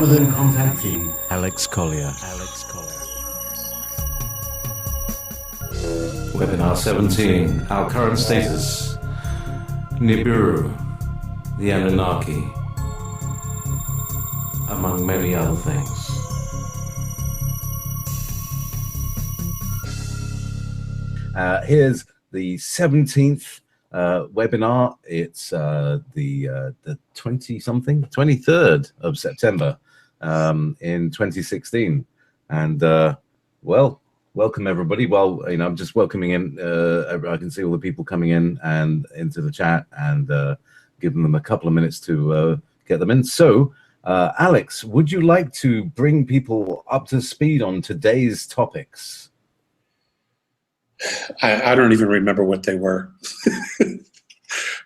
Benevolent contactee, Collier. Webinar 17, our current status, Nibiru, the Anunnaki, among many other things. Here's the 17th webinar. It's the 23rd of September in 2016, and well, welcome everybody. Well, I'm just welcoming in. I can see all the people coming in and into the chat, and giving them a couple of minutes to get them in. So, Alex, would you like to bring people up to speed on today's topics? I don't even remember what they were.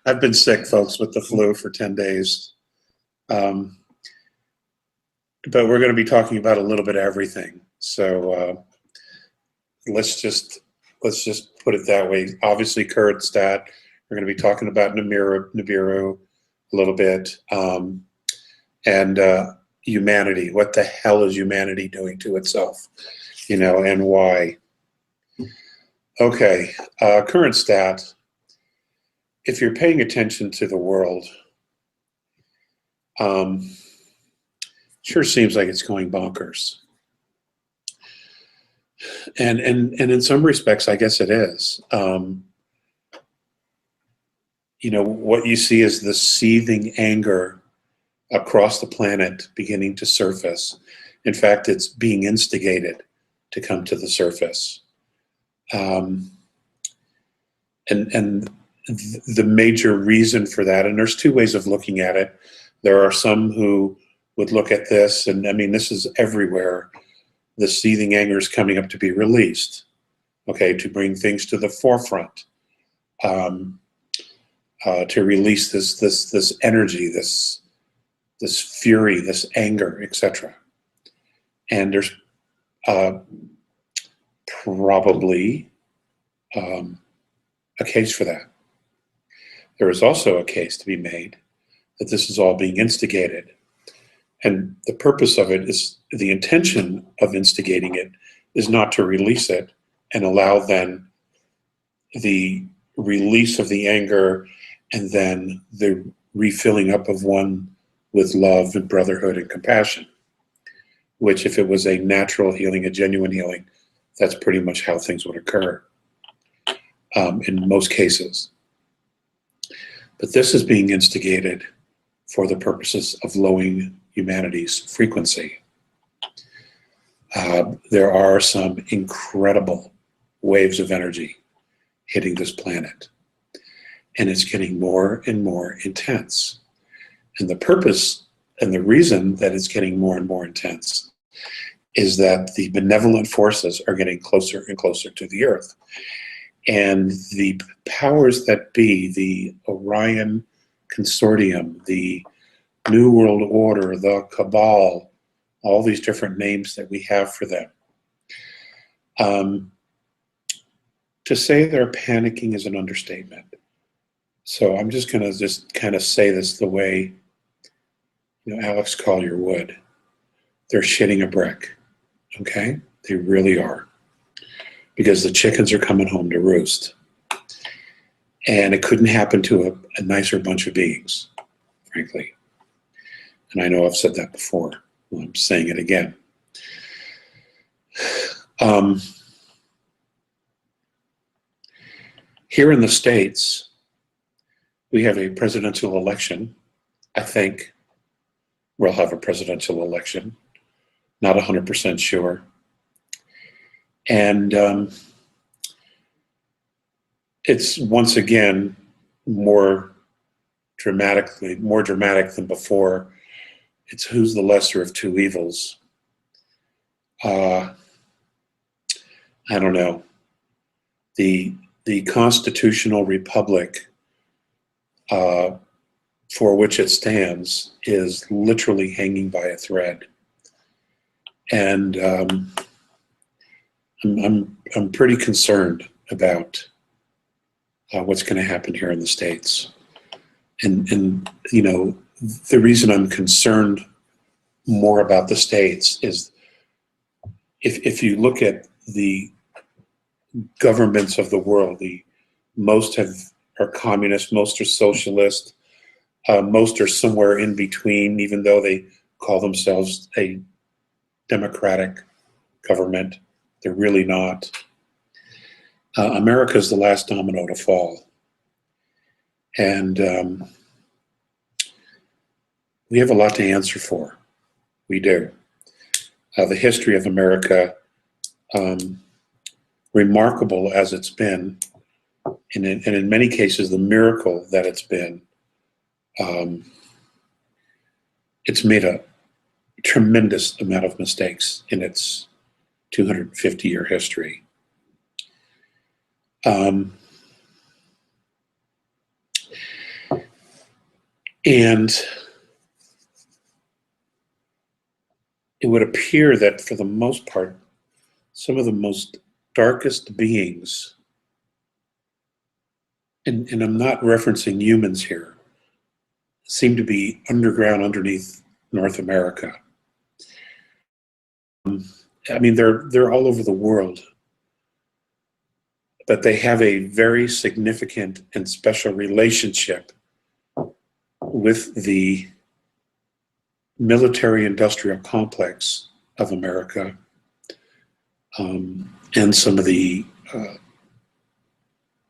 I've been sick, folks, with the flu for 10 days. But we're going to be talking about a little bit of everything. So let's just put it that way. Obviously, current stat. We're going to be talking about Nibiru a little bit, and humanity. What the hell is humanity doing to itself? And why? Okay, current stat. If you're paying attention to the world, sure seems like it's going bonkers. And in some respects, I guess it is. What you see is the seething anger across the planet beginning to surface. In fact, it's being instigated to come to the surface. And the major reason for that, and there's two ways of looking at it. There are some who would look at this, and I mean, this is everywhere. The seething anger is coming up to be released, okay, to bring things to the forefront, to release this energy, this fury, this anger, etc. And there's probably a case for that. There is also a case to be made that this is all being instigated. And the purpose of it is, the intention of instigating it is not to release it and allow then the release of the anger and then the refilling up of one with love and brotherhood and compassion, which if it was a natural healing, a genuine healing, that's pretty much how things would occur in most cases. But this is being instigated for the purposes of lowering humanity's frequency. There are some incredible waves of energy hitting this planet, and it's getting more and more intense. And the purpose and the reason that it's getting more and more intense is that the benevolent forces are getting closer and closer to the Earth. And the powers that be, the Orion consortium, the New World Order, the Cabal, all these different names that we have for them. To say they're panicking is an understatement. So I'm just going to kind of say this the way Alex Collier would. They're shitting a brick, okay? They really are. Because the chickens are coming home to roost. And it couldn't happen to a nicer bunch of beings, frankly. And I know I've said that before. Well, I'm saying it again. Here in the States, we have a presidential election. I think we'll have a presidential election. Not 100% sure. And it's once again more dramatic than before. It's who's the lesser of two evils. I don't know. The constitutional republic for which it stands is literally hanging by a thread, and I'm pretty concerned about what's going to happen here in the States. And the reason I'm concerned more about the states is if you look at the governments of the world, most are communist, most are socialist, most are somewhere in between, even though they call themselves a democratic government. They're really not. America is the last domino to fall. And we have a lot to answer for. We do. The history of America, remarkable as it's been, and in many cases the miracle that it's been, it's made a tremendous amount of mistakes in its 250-year history. And it would appear that for the most part, some of the most darkest beings, and I'm not referencing humans here, seem to be underground underneath North America. I mean, they're all over the world, but they have a very significant and special relationship with the military-industrial complex of America, and some of the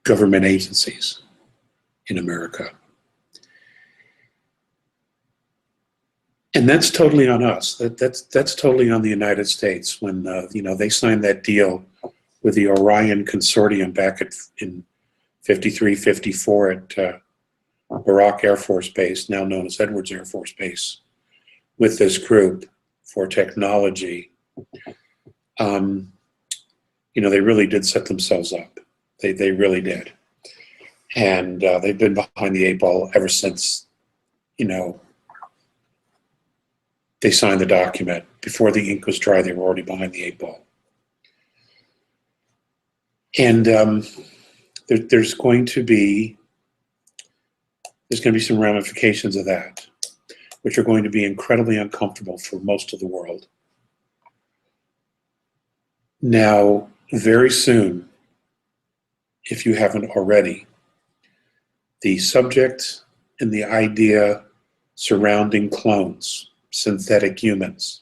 government agencies in America. And that's totally on us. That's totally on the United States when they signed that deal with the Orion consortium back in 53, 54 at Barak Air Force Base, now known as Edwards Air Force Base, with this group for technology. They really did set themselves up. They really did. And they've been behind the eight ball ever since, they signed the document. Before the ink was dry, they were already behind the eight ball. And there's going to be some ramifications of that, which are going to be incredibly uncomfortable for most of the world. Now, very soon, if you haven't already, the subject and the idea surrounding clones, synthetic humans,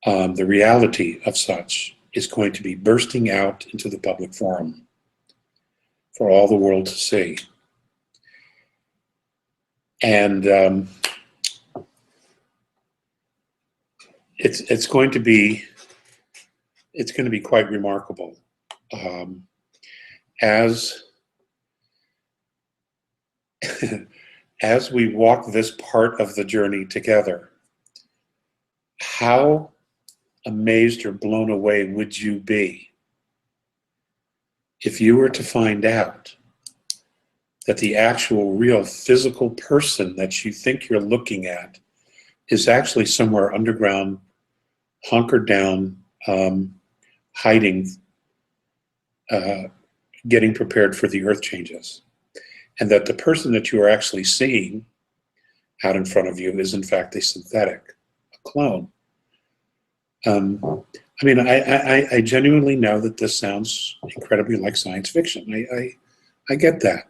the reality of such is going to be bursting out into the public forum for all the world to see. And it's going to be quite remarkable as as we walk this part of the journey together. How amazed or blown away would you be if you were to find out that the actual real physical person that you think you're looking at is actually somewhere underground, hunkered down, hiding, getting prepared for the earth changes, and that the person that you are actually seeing out in front of you is in fact a synthetic, a clone. I genuinely know that this sounds incredibly like science fiction. I get that.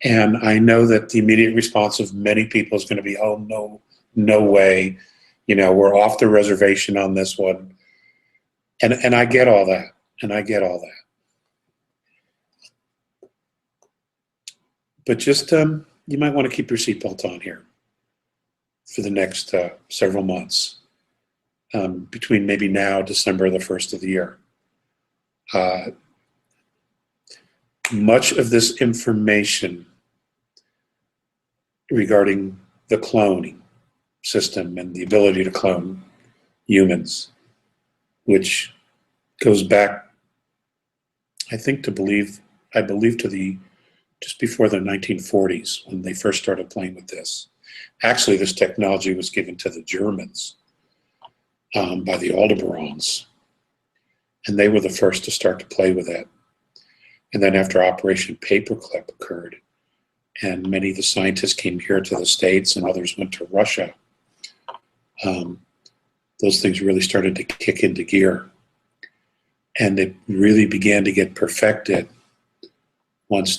And I know that the immediate response of many people is going to be, oh, no way, we're off the reservation on this one. And I get all that, But just, you might want to keep your seatbelt on here for the next several months, between maybe now, December, the 1st of the year. Much of this information regarding the cloning system and the ability to clone humans, which goes back, I believe to the just before the 1940s when they first started playing with this. Actually, this technology was given to the Germans by the Aldebarans, and they were the first to start to play with it. And then after Operation Paperclip occurred, and many of the scientists came here to the States and others went to Russia, those things really started to kick into gear. And it really began to get perfected once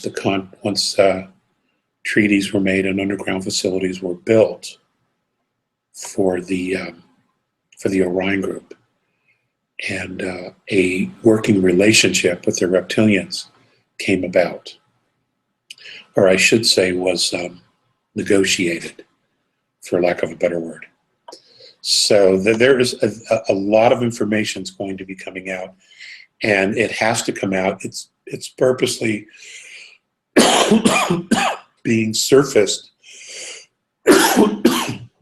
treaties were made and underground facilities were built for the Orion group, and a working relationship with the reptilians came about, or I should say was negotiated, for lack of a better word. So there is a lot of information is going to be coming out, and it has to come out. It's purposely being surfaced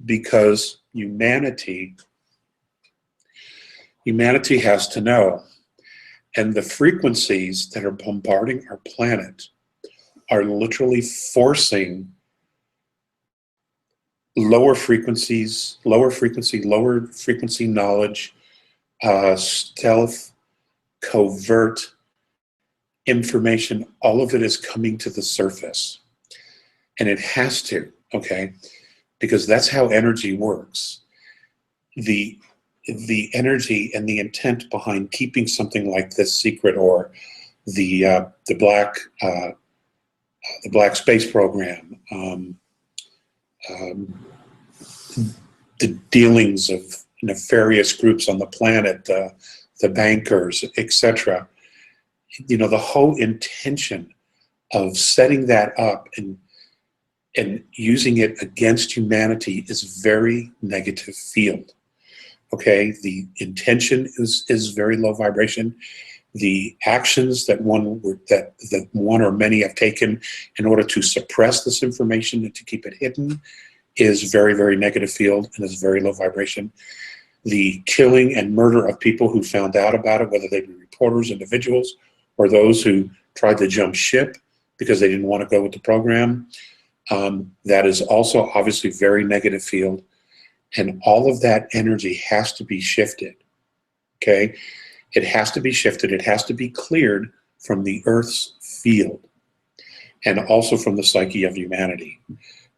because humanity has to know. And the frequencies that are bombarding our planet are literally forcing lower frequency knowledge, stealth, covert information. All of it is coming to the surface. And it has to, okay? Because that's how energy works. The energy and the intent behind keeping something like this secret, or the black space program, the dealings of nefarious groups on the planet, the bankers, etc. You know, the whole intention of setting that up and using it against humanity is very negative field. Okay, the intention is very low vibration. The actions that one or many have taken in order to suppress this information and to keep it hidden is very, very negative field and is very low vibration. The killing and murder of people who found out about it, whether they be reporters, individuals, or those who tried to jump ship because they didn't want to go with the program, that is also obviously very negative field. And all of that energy has to be shifted, okay? It has to be shifted. It has to be cleared from the Earth's field and also from the psyche of humanity.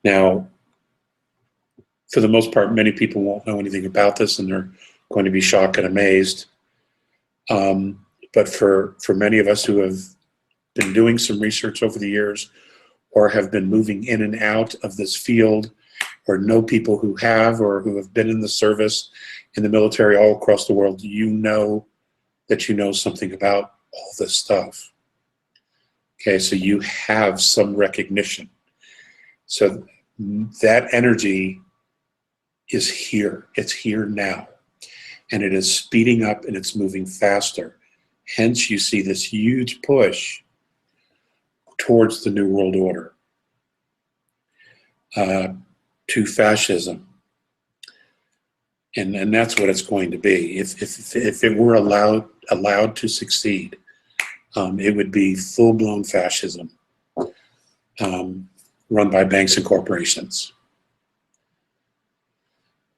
Now, for the most part, many people won't know anything about this, and they're going to be shocked and amazed. But for many of us who have been doing some research over the years, or have been moving in and out of this field, or know people who have, or who have been in the service, in the military all across the world, you know that you know something about all this stuff. Okay, so you have some recognition. So that energy is here. It's here now. And it is speeding up and it's moving faster. Hence, you see this huge push towards the New World Order, to fascism. And that's what it's going to be. If it were allowed to succeed, it would be full-blown fascism, run by banks and corporations,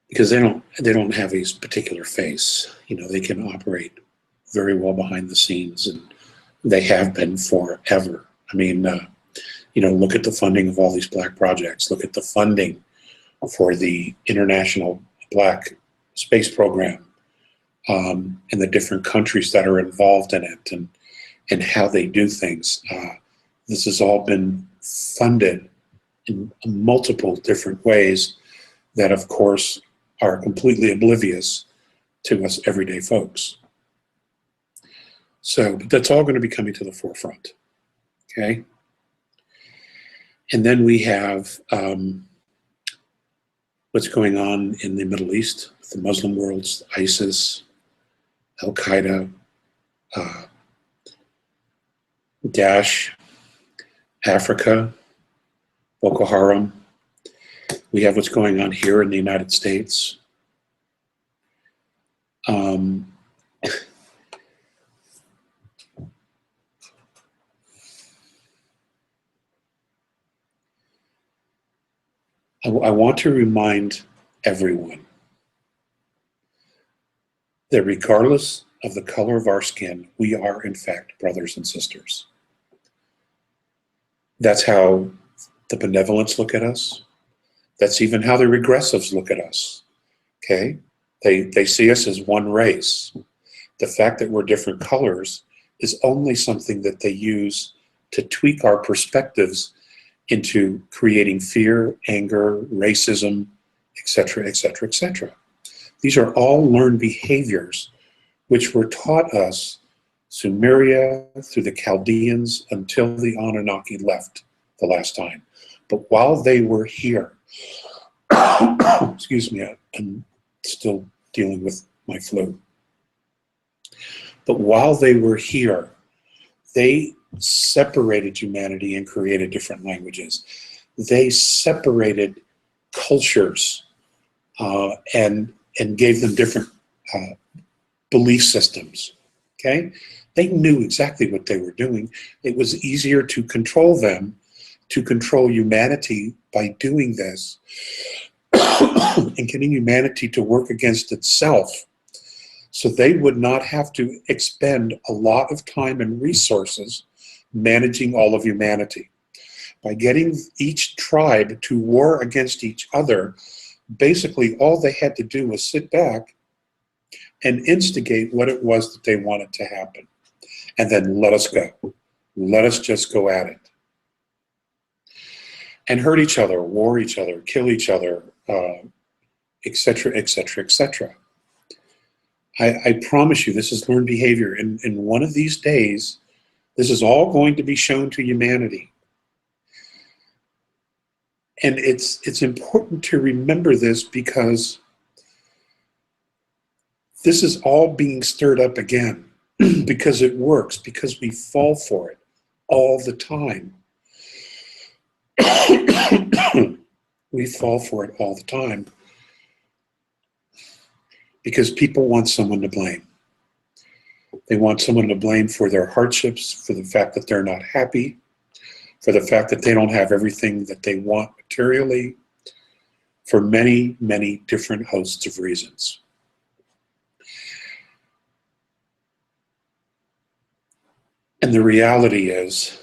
because they don't have a particular face. You know, they can operate very well behind the scenes, and they have been forever. I mean, you know, look at the funding of all these black projects. Look at the funding for the International Black Space Program, and the different countries that are involved in it, and how they do things. This has all been funded in multiple different ways that, of course, are completely oblivious to us everyday folks. So, but that's all going to be coming to the forefront, okay? And then we have what's going on in the Middle East, the Muslim worlds, ISIS, Al-Qaeda, Daesh, Africa, Boko Haram. We have what's going on here in the United States. I want to remind everyone that regardless of the color of our skin, we are in fact brothers and sisters. That's how the Benevolents look at us. That's even how the Regressives look at us. Okay? They see us as one race. The fact that we're different colors is only something that they use to tweak our perspectives into creating fear, anger, racism, etc., etc., etc. These are all learned behaviors which were taught us Sumeria through the Chaldeans until the Anunnaki left the last time. But while they were here, excuse me, I'm still dealing with my flu. But while they were here, they separated humanity and created different languages. They separated cultures and gave them different belief systems. Okay? They knew exactly what they were doing. It was easier to control them, to control humanity by doing this and getting humanity to work against itself, so they would not have to expend a lot of time and resources managing all of humanity. By getting each tribe to war against each other, basically all they had to do was sit back and instigate what it was that they wanted to happen. And then let us go. Let us just go at it. And hurt each other, war each other, kill each other, etc., etc., etc. I promise you, this is learned behavior. And one of these days, this is all going to be shown to humanity. And it's important to remember this, because this is all being stirred up again because it works, because we fall for it all the time. We fall for it all the time because people want someone to blame. They want someone to blame for their hardships, for the fact that they're not happy, for the fact that they don't have everything that they want materially, for many, many different hosts of reasons. And the reality is,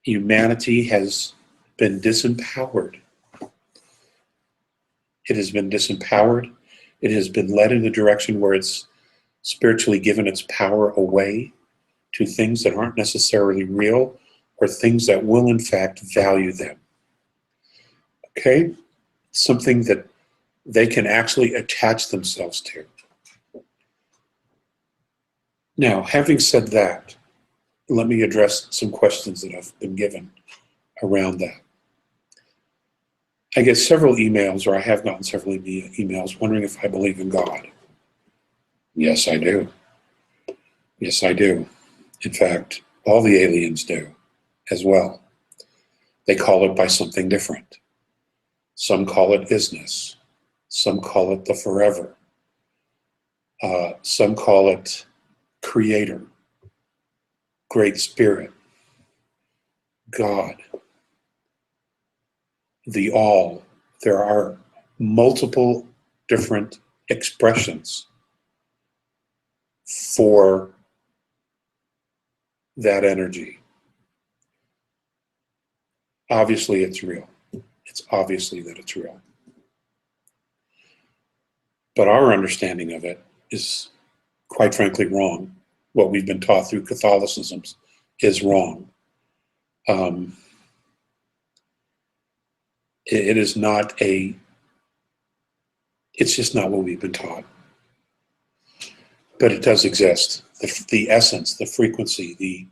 humanity has been disempowered. It has been disempowered. It has been led in a direction where it's spiritually given its power away to things that aren't necessarily real, or things that will in fact value them. Okay? Something that they can actually attach themselves to. Now, having said that, let me address some questions that have been given around that. I get several emails, or I have gotten several emails, wondering if I believe in God. Yes, I do. Yes, I do. In fact, all the aliens do as well. They call it by something different. Some call it isness. Some call it the forever. Some call it creator, great spirit, God, the all. There are multiple different expressions for that energy. Obviously, it's real. It's obviously that it's real. But our understanding of it is, quite frankly, wrong. What we've been taught through Catholicism is wrong. It is not it's just not what we've been taught. But it does exist. The essence, the frequency,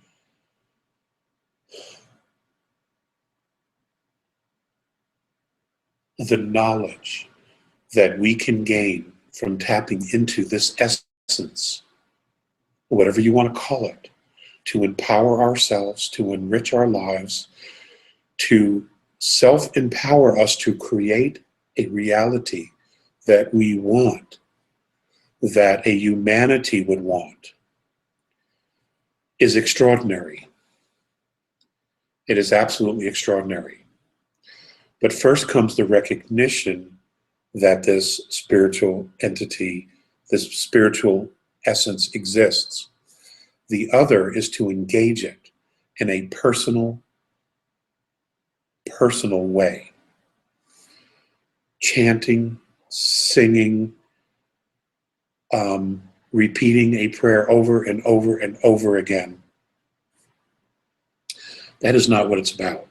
the knowledge that we can gain from tapping into this essence, whatever you want to call it, to empower ourselves, to enrich our lives, to self-empower us to create a reality that we want, that a humanity would want, is extraordinary. It is absolutely extraordinary. But first comes the recognition that this spiritual entity, this spiritual essence exists. The other is to engage it in a personal way. Chanting, singing, repeating a prayer over and over and over again. That is not what it's about.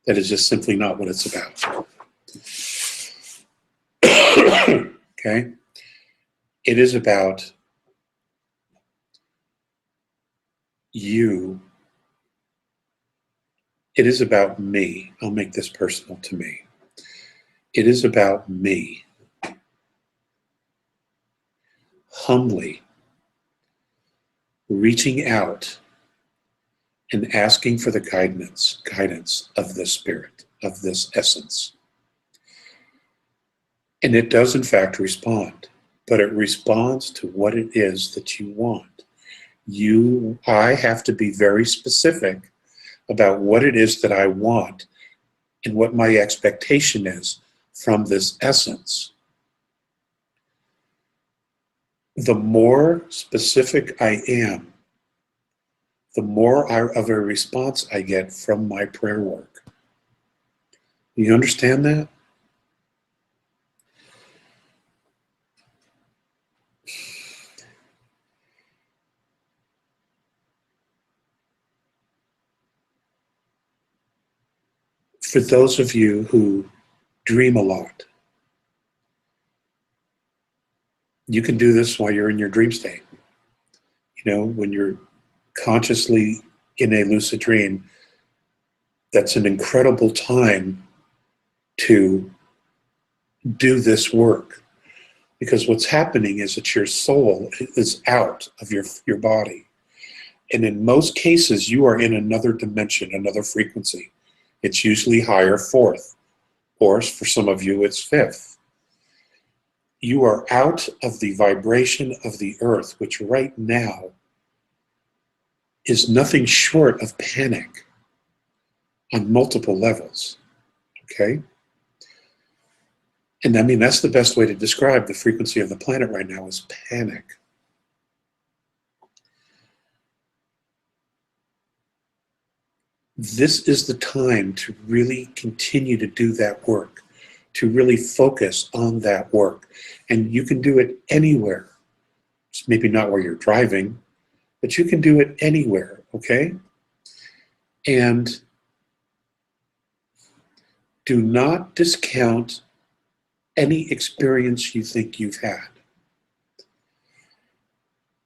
That is just simply not what it's about. Okay? It is about you. It is about me. I'll make this personal to me. It is about me humbly reaching out and asking for the guidance of this spirit, of this essence. And it does in fact respond, but it responds to what it is that you want. I have to be very specific about what it is that I want and what my expectation is from this essence. The more specific I am, the more of a response I get from my prayer work. You understand that? For those of you who dream a lot, you can do this while you're in your dream state. You know, when you're consciously in a lucid dream, that's an incredible time to do this work. Because what's happening is that your soul is out of your body. And in most cases, you are in another dimension, another frequency. It's usually higher fourth, or for some of you, it's fifth. You are out of the vibration of the earth, which right now is nothing short of panic on multiple levels, okay? And I mean, that's the best way to describe the frequency of the planet right now is panic. This is the time to really continue to do that work, to really focus on that work. And you can do it anywhere. It's maybe not where you're driving, but you can do it anywhere, okay? And do not discount any experience you think you've had.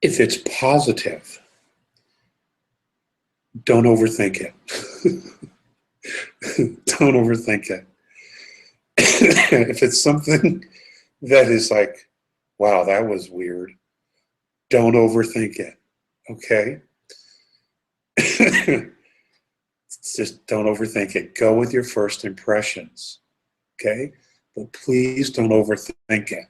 If it's positive, don't overthink it. Don't overthink it. If it's something that is like, wow, that was weird, don't overthink it, okay? Just don't overthink it. Go with your first impressions, okay? But please don't overthink it.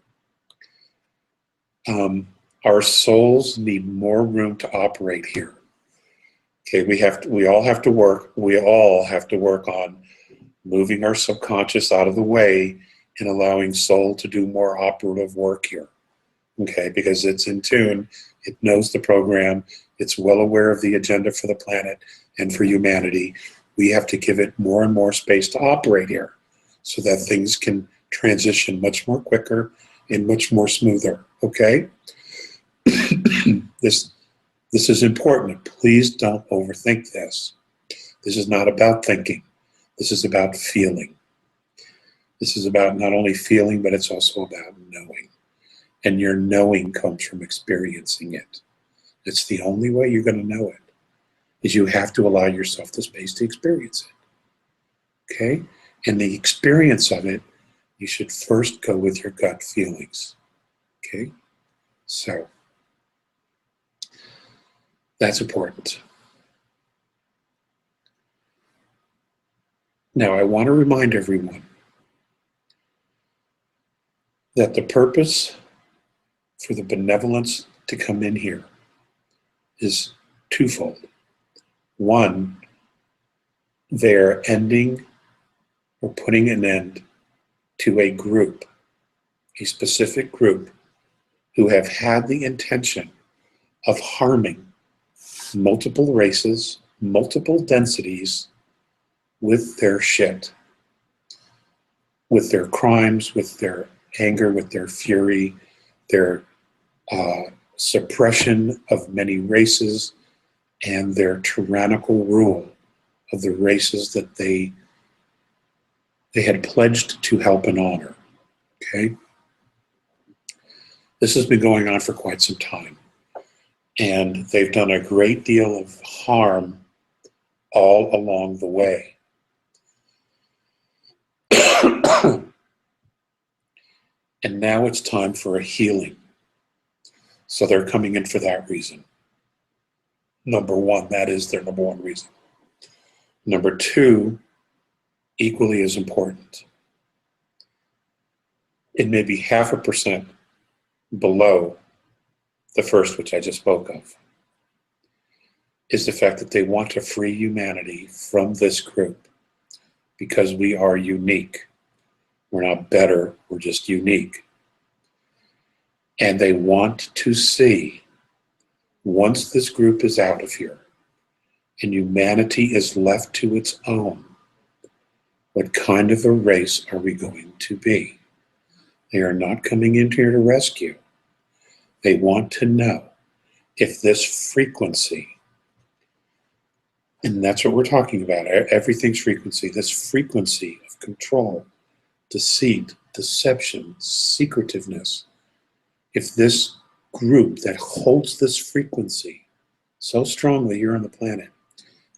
Our souls need more room to operate here. Okay, we all have to work on moving our subconscious out of the way and allowing soul to do more operative work here. Okay, because it's in tune, it knows the program, it's well aware of the agenda for the planet and for humanity. We have to give it more and more space to operate here so that things can transition much more quicker and much more smoother, okay? This is important. Please don't overthink this. This is not about thinking. This is about feeling. This is about not only feeling, but it's also about knowing. And your knowing comes from experiencing it. It's the only way you're going to know it, is you have to allow yourself the space to experience it. Okay? And the experience of it, you should first go with your gut feelings. Okay? So, that's important. Now, I want to remind everyone that the purpose for the benevolence to come in here is twofold. One, they're ending or putting an end to a group, a specific group, who have had the intention of harming multiple races, multiple densities with their shit, with their crimes, with their anger, with their fury, their suppression of many races, and their tyrannical rule of the races that they had pledged to help and honor. Okay? This has been going on for quite some time. And they've done a great deal of harm all along the way. And now it's time for a healing. So they're coming in for that reason. Number one, that is their number one reason. Number two, equally as important. It may be 0.5% below the first, which I just spoke of, is the fact that they want to free humanity from this group because we are unique. We're not better, we're just unique. And they want to see, once this group is out of here and humanity is left to its own, what kind of a race are we going to be? They are not coming in here to rescue. They want to know if this frequency, and that's what we're talking about, everything's frequency, this frequency of control, deceit, deception, secretiveness, if this group that holds this frequency so strongly here on the planet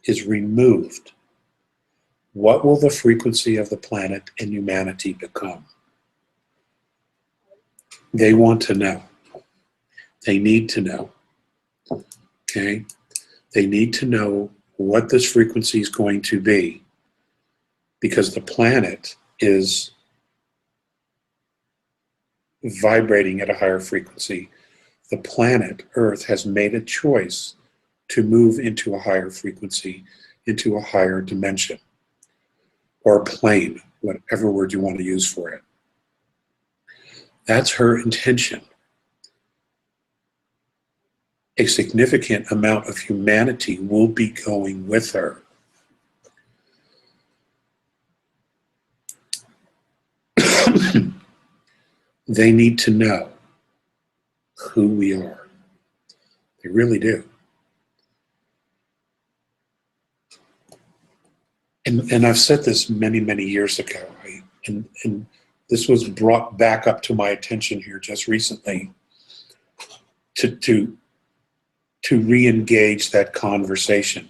is removed, what will the frequency of the planet and humanity become? They want to know. They need to know. Okay? They need to know what this frequency is going to be, because the planet is vibrating at a higher frequency. The planet Earth has made a choice to move into a higher frequency, into a higher dimension, or plane, whatever word you want to use for it. That's her intention. A significant amount of humanity will be going with her. They need to know who we are. They really do. And I've said this many, many years ago, right? And this was brought back up to my attention here just recently to re-engage that conversation,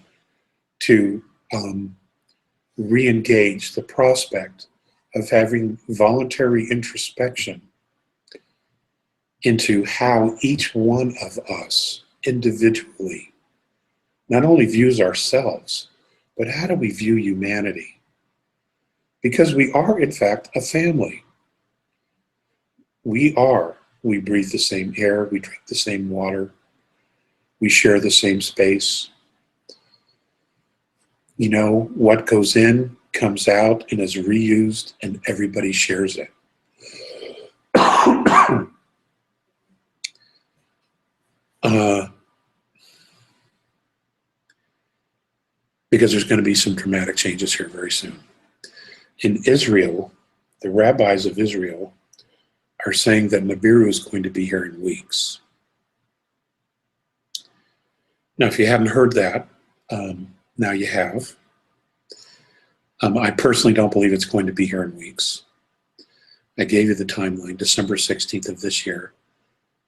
to re-engage the prospect of having voluntary introspection into how each one of us individually not only views ourselves, but how do we view humanity? Because we are, in fact, a family. We breathe the same air, we drink the same water, we share the same space. You know, what goes in comes out and is reused, and everybody shares it. Because there's going to be some dramatic changes here very soon. In Israel, the rabbis of Israel are saying that Nibiru is going to be here in weeks. Now, if you haven't heard that, now you have. I personally don't believe it's going to be here in weeks. I gave you the timeline, December 16th of this year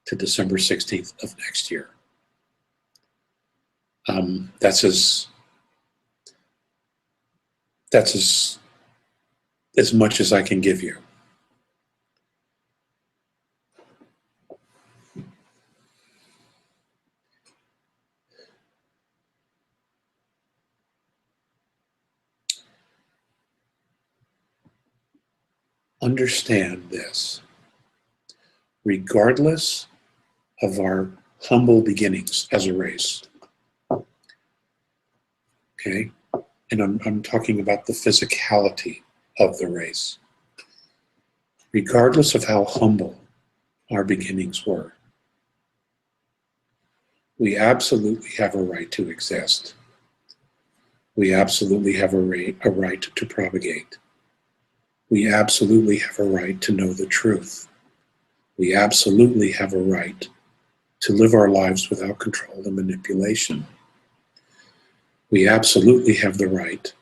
to December 16th of next year. That's as much as I can give you. Understand this. Regardless of our humble beginnings as a race, okay? And I'm talking about the physicality of the race. Regardless of how humble our beginnings were, we absolutely have a right to exist. We absolutely have a right to propagate. We absolutely have a right to know the truth. We absolutely have a right to live our lives without control and manipulation. We absolutely have the right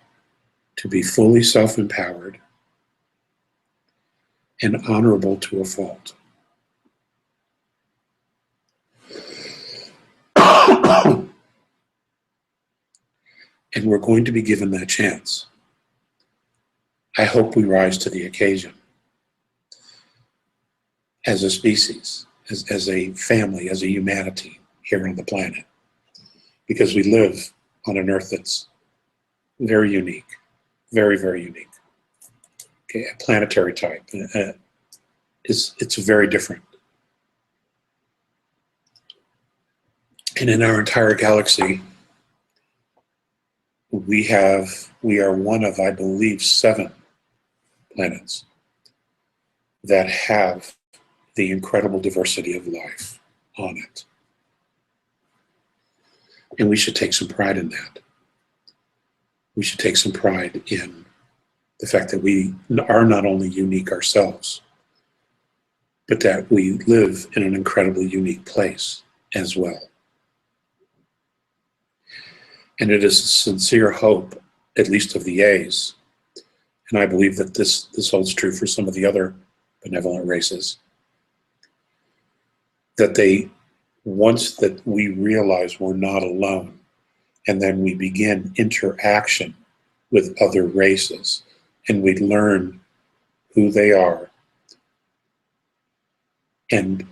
to be fully self-empowered and honorable to a fault. And we're going to be given that chance. I hope we rise to the occasion as a species, as a family, as a humanity here on the planet, because we live on an earth that's very unique, very, very unique. Okay, a planetary type. It's very different. And in our entire galaxy, we are one of, I believe, 7 planets that have the incredible diversity of life on it. And we should take some pride in that. We should take some pride in the fact that we are not only unique ourselves, but that we live in an incredibly unique place as well. And it is a sincere hope, at least of the A's, and I believe that this holds true for some of the other benevolent races, that once that we realize we're not alone, and then we begin interaction with other races, and we learn who they are and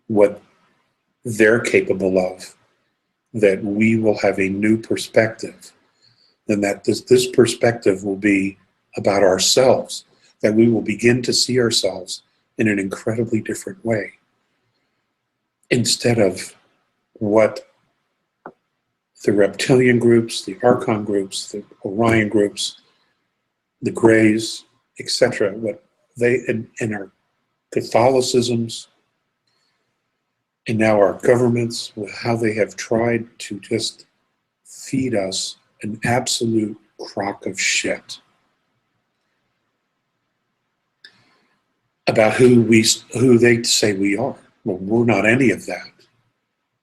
what they're capable of, that we will have a new perspective, and that this perspective will be about ourselves, that we will begin to see ourselves in an incredibly different way, instead of what the reptilian groups, the Archon groups, the Orion groups, the Greys, etc., what they and our Catholicisms, and now our governments, with how they have tried to just feed us an absolute crock of shit about who they say we are. Well, we're not any of that.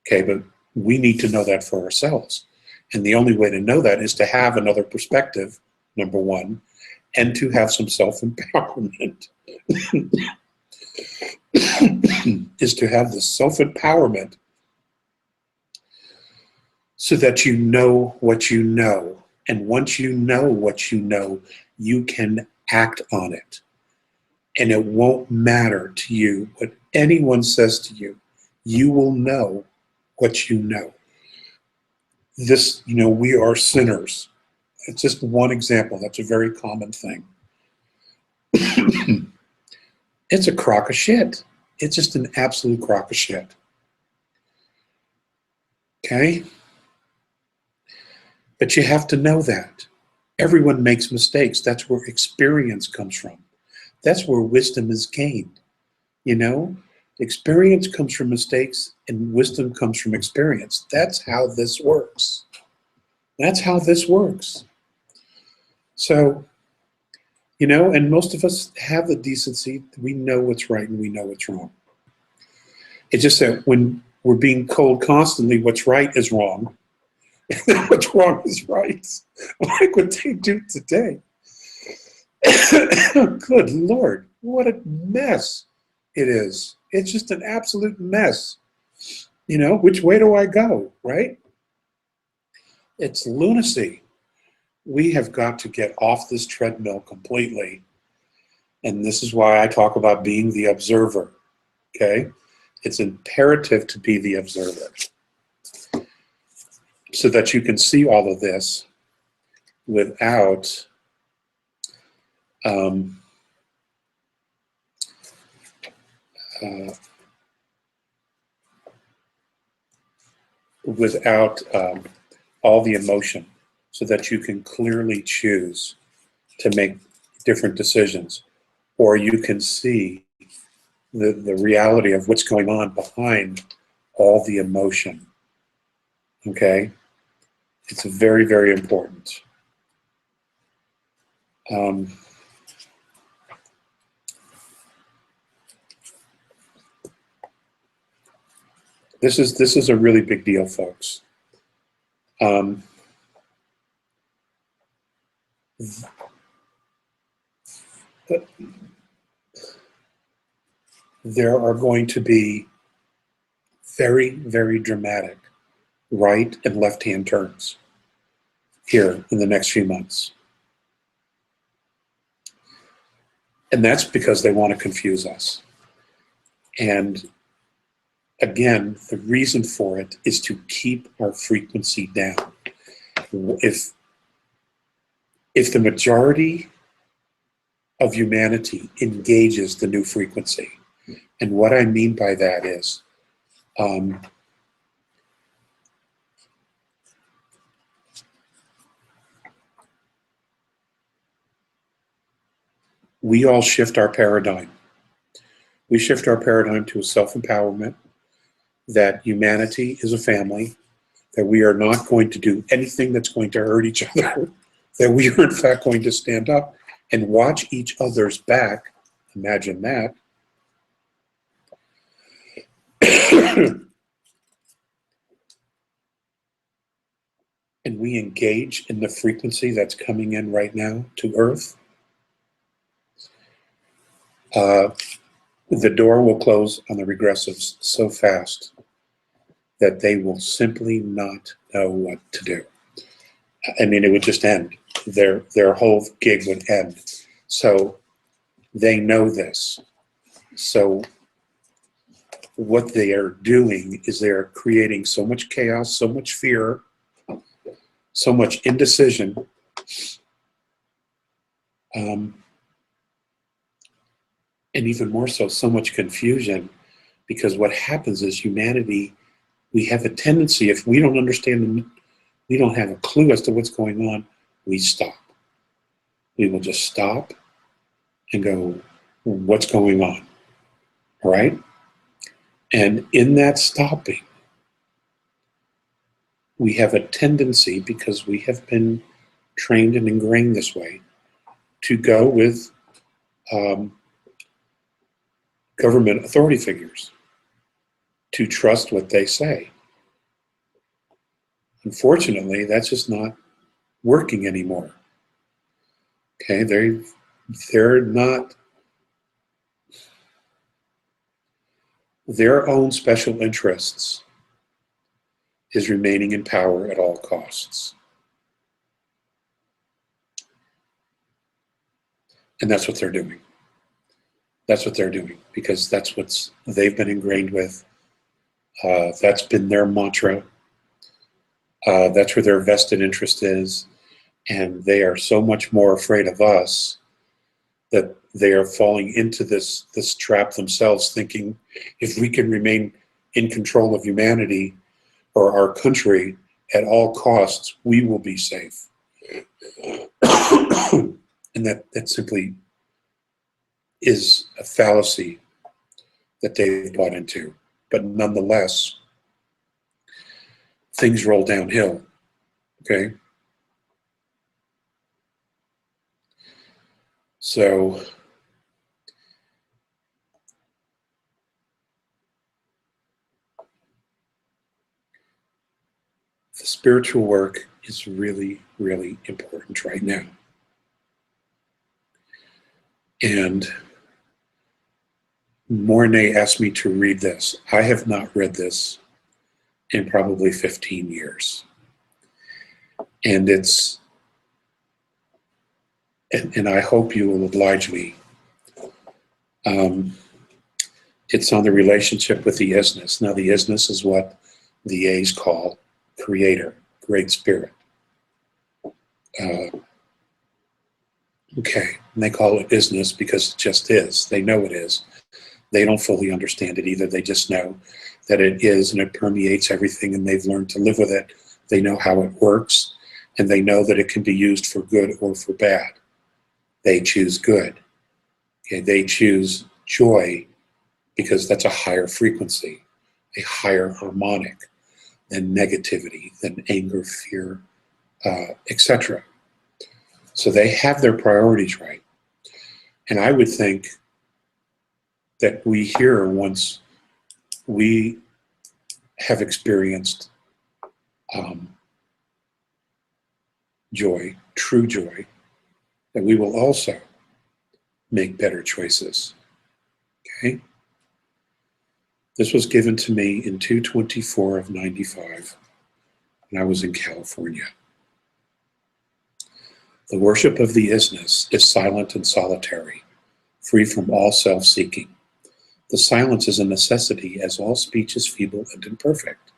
Okay, but we need to know that for ourselves. And the only way to know that is to have another perspective, number one, and to have some self-empowerment. Is to have the self-empowerment so that you know what you know. And once you know what you know, you can act on it. And it won't matter to you what anyone says to you. You will know what you know. This, we are sinners. It's just one example. That's a very common thing. It's a crock of shit. It's just an absolute crock of shit. Okay? But you have to know that. Everyone makes mistakes. That's where experience comes from. That's where wisdom is gained. Experience comes from mistakes and wisdom comes from experience. That's how this works. That's how this works. So, and most of us have the decency. We know what's right and we know what's wrong. It's just that when we're being told constantly what's right is wrong, and what's wrong is right, like what they do today. Good Lord, what a mess it is. It's just an absolute mess. Which way do I go, right? It's lunacy. We have got to get off this treadmill completely. And this is why I talk about being the observer, okay? It's imperative to be the observer so that you can see all of this without all the emotion, so that you can clearly choose to make different decisions, or you can see the reality of what's going on behind all the emotion. Okay? It's very, very important. This is a really big deal, folks. There are going to be very, very dramatic right and left-hand turns here in the next few months. And that's because they want to confuse us. And again, the reason for it is to keep our frequency down. If the majority of humanity engages the new frequency, and what I mean by that is, we all shift our paradigm. We shift our paradigm to a self-empowerment, that humanity is a family, that we are not going to do anything that's going to hurt each other, that we are in fact going to stand up and watch each other's back. Imagine that. And we engage in the frequency that's coming in right now to Earth. The door will close on the regressives so fast that they will simply not know what to do. I mean, it would just end. Their whole gig would end. So they know this. So what they are doing is they're creating so much chaos, so much fear, so much indecision. And even more so much confusion, because what happens is humanity, we have a tendency, if we don't understand, we don't have a clue as to what's going on, we stop. We will just stop and go, what's going on? All right? And in that stopping, we have a tendency, because we have been trained and ingrained this way, to go with government authority figures, to trust what they say. Unfortunately, that's just not working anymore. Okay, they're not, their own special interests is remaining in power at all costs. And that's what they're doing. That's what they're doing, because that's what they've been ingrained with. That's been their mantra. That's where their vested interest is. And they are so much more afraid of us that they are falling into this trap themselves, thinking if we can remain in control of humanity or our country at all costs, we will be safe. And that simply is a fallacy that they've bought into. But nonetheless, things roll downhill, okay? So the spiritual work is really, really important right now. And Mornay asked me to read this. I have not read this in probably 15 years. And it's, and I hope you will oblige me. It's on the relationship with the isness. Now, the isness is what the A's call creator, great spirit. Okay, and they call it isness because it just is. They know it is. They don't fully understand it either. They just know that it is, and it permeates everything, and they've learned to live with it. They know how it works, and they know that it can be used for good or for bad. They choose good. Okay, they choose joy because that's a higher frequency, a higher harmonic than negativity, than anger, fear, etc. So they have their priorities right. And I would think that we here, once we have experienced joy, true joy, that we will also make better choices. Okay? This was given to me in 2/24 of 95 when I was in California. The worship of the isness is silent and solitary, free from all self-seeking. The silence is a necessity, as all speech is feeble and imperfect.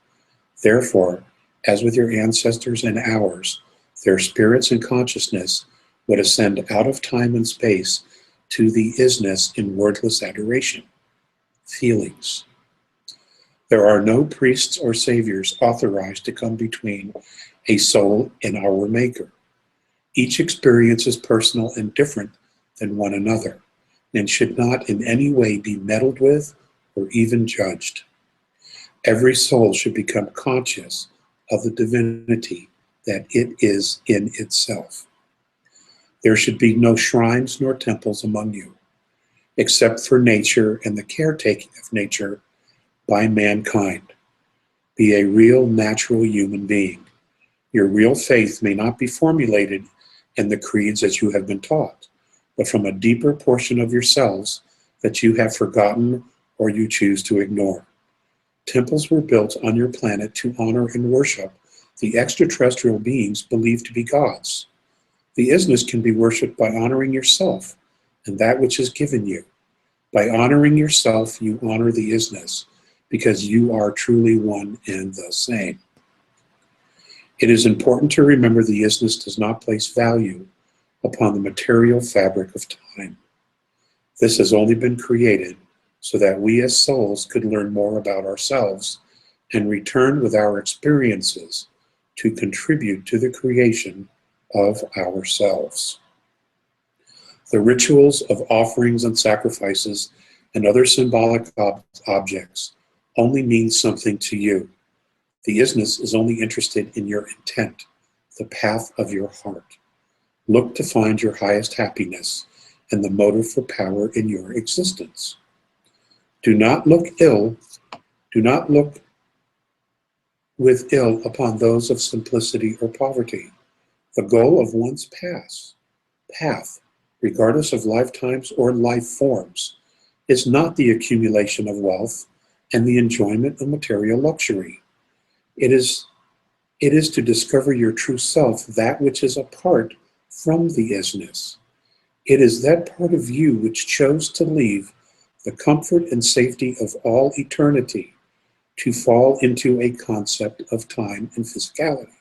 Therefore, as with your ancestors and ours, their spirits and consciousness would ascend out of time and space to the isness in wordless adoration, feelings. There are no priests or saviors authorized to come between a soul and our Maker. Each experience is personal and different than one another, and should not in any way be meddled with or even judged. Every soul should become conscious of the divinity that it is in itself. There should be no shrines nor temples among you, except for nature and the caretaking of nature by mankind. Be a real natural human being. Your real faith may not be formulated in the creeds as you have been taught, but from a deeper portion of yourselves that you have forgotten or you choose to ignore. Temples were built on your planet to honor and worship the extraterrestrial beings believed to be gods. The isness can be worshipped by honoring yourself and that which is given you. By honoring yourself, you honor the isness, because you are truly one and the same. It is important to remember the isness does not place value upon the material fabric of time. This has only been created so that we as souls could learn more about ourselves and return with our experiences to contribute to the creation of ourselves. The rituals of offerings and sacrifices and other symbolic objects only mean something to you. The isness is only interested in your intent, the path of your heart. Look to find your highest happiness and the motive for power in your existence. Do not look with ill upon those of simplicity or poverty. The goal of one's path, regardless of lifetimes or life forms, is not the accumulation of wealth and the enjoyment of material luxury. It is to discover your true self, that which is apart from the isness. It is that part of you which chose to leave the comfort and safety of all eternity to fall into a concept of time and physicality.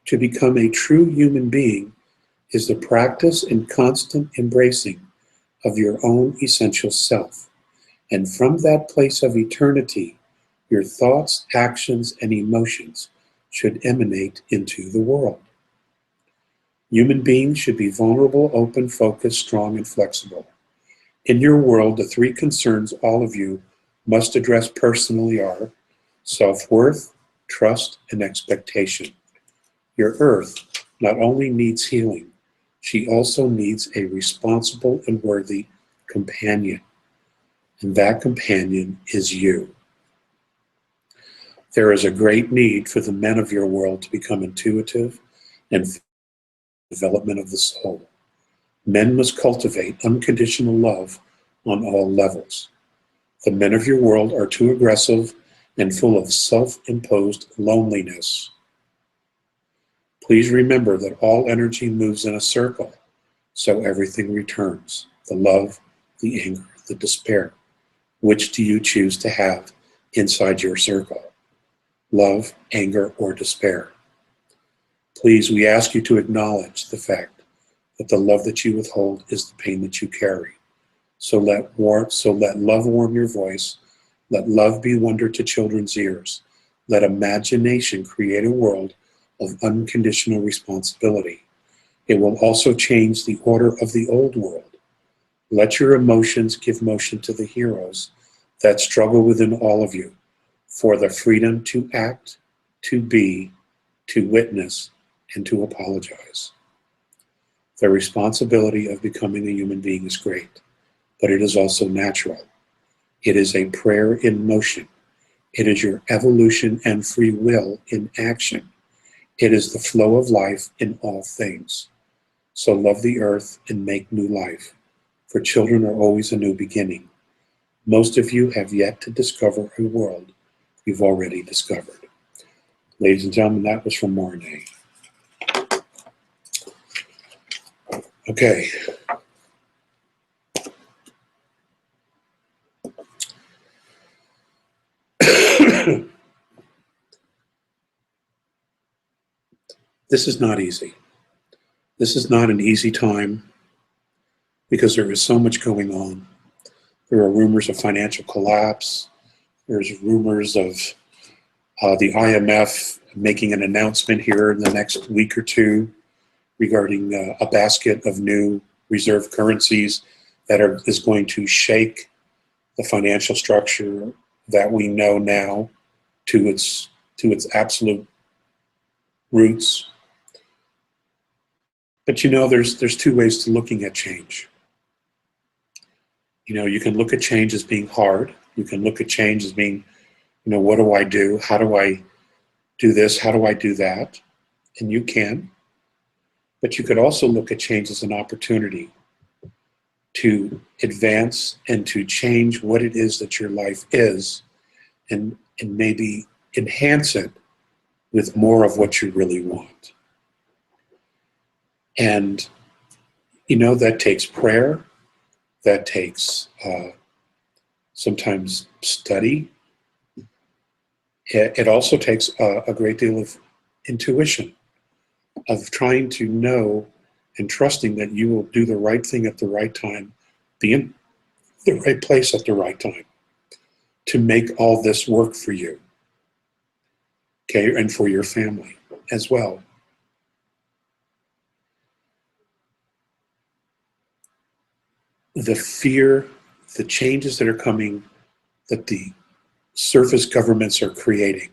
To become a true human being is the practice and constant embracing of your own essential self. And from that place of eternity, your thoughts, actions, and emotions should emanate into the world. Human beings should be vulnerable, open, focused, strong, and flexible. In your world, the three concerns all of you must address personally are self-worth, trust, and expectation. Your earth not only needs healing, she also needs a responsible and worthy companion. And that companion is you. There is a great need for the men of your world to become intuitive and development of the soul. Men must cultivate unconditional love on all levels. The men of your world are too aggressive and full of self-imposed loneliness. Please remember that all energy moves in a circle, so everything returns. The love, the anger, the despair. Which do you choose to have inside your circle? Love, anger, or despair? Please, we ask you to acknowledge the fact that the love that you withhold is the pain that you carry. So let love warm your voice. Let love be wonder to children's ears. Let imagination create a world of unconditional responsibility. It will also change the order of the old world. Let your emotions give motion to the heroes that struggle within all of you for the freedom to act, to be, to witness, and to apologize. The responsibility of becoming a human being is great, but it is also natural. It is a prayer in motion. It is your evolution and free will in action. It is the flow of life in all things. So love the earth and make new life, for children are always a new beginning. Most of you have yet to discover a world you've already discovered. Ladies and gentlemen, that was from Mornay. Okay. This is not easy. This is not an easy time because there is so much going on. There are rumors of financial collapse. There's rumors of the IMF making an announcement here in the next week or two regarding a basket of new reserve currencies that is going to shake the financial structure that we know now to its absolute roots. But you know, there's two ways to looking at change. You know, you can look at change as being hard. You can look at change as being, you know, what do I do? How do I do this? How do I do that? And you can. But you could also look at change as an opportunity to advance and to change what it is that your life is and maybe enhance it with more of what you really want. And, you know, that takes prayer, that takes sometimes study. It also takes a great deal of intuition, of trying to know and trusting that you will do the right thing at the right time, be in the right place at the right time to make all this work for you, okay, and for your family as well. The fear, the changes that are coming, that the surface governments are creating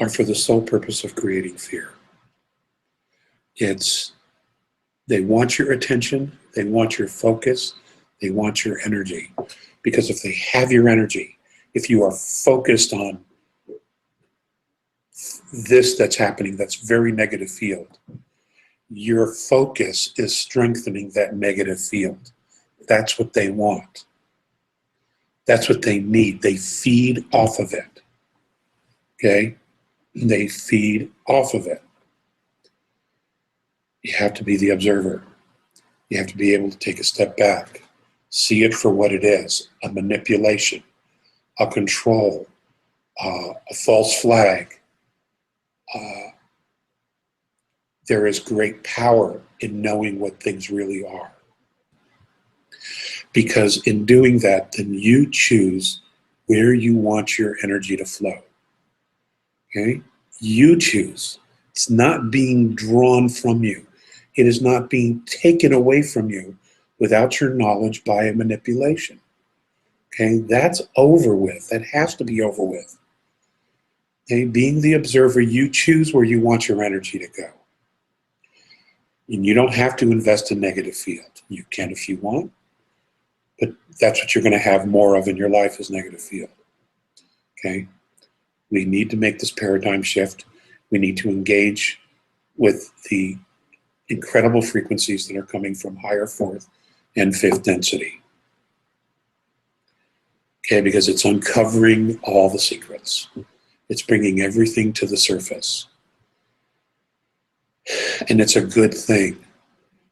are for the sole purpose of creating fear. They want your attention, they want your focus, they want your energy. Because if they have your energy, if you are focused on this that's happening, that's very negative field, your focus is strengthening that negative field. That's what they want. That's what they need. They feed off of it. Okay? They feed off of it. You have to be the observer. You have to be able to take a step back, see it for what it is, a manipulation, a control, a false flag. There is great power in knowing what things really are. Because in doing that, then you choose where you want your energy to flow. Okay? You choose. It's not being drawn from you. It is not being taken away from you without your knowledge by a manipulation. Okay? That's over with. That has to be over with. Okay? Being the observer, you choose where you want your energy to go. And you don't have to invest in negative field. You can if you want, but that's what you're going to have more of in your life is negative field. Okay? We need to make this paradigm shift. We need to engage with the incredible frequencies that are coming from higher fourth and fifth density. Okay, because it's uncovering all the secrets. It's bringing everything to the surface. And it's a good thing.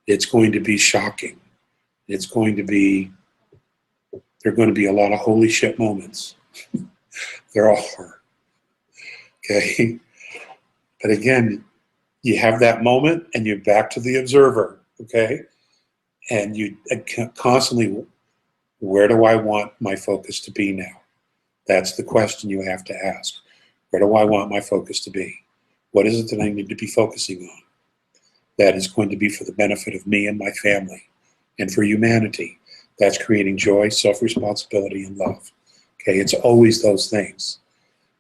It's going to be shocking. It's going to be, there are going to be a lot of holy shit moments. There are. Okay? But again, you have that moment and you're back to the observer, okay? And you constantly, where do I want my focus to be now? That's the question you have to ask. Where do I want my focus to be? What is it that I need to be focusing on? That is going to be for the benefit of me and my family and for humanity. That's creating joy, self-responsibility, and love. Okay, it's always those things.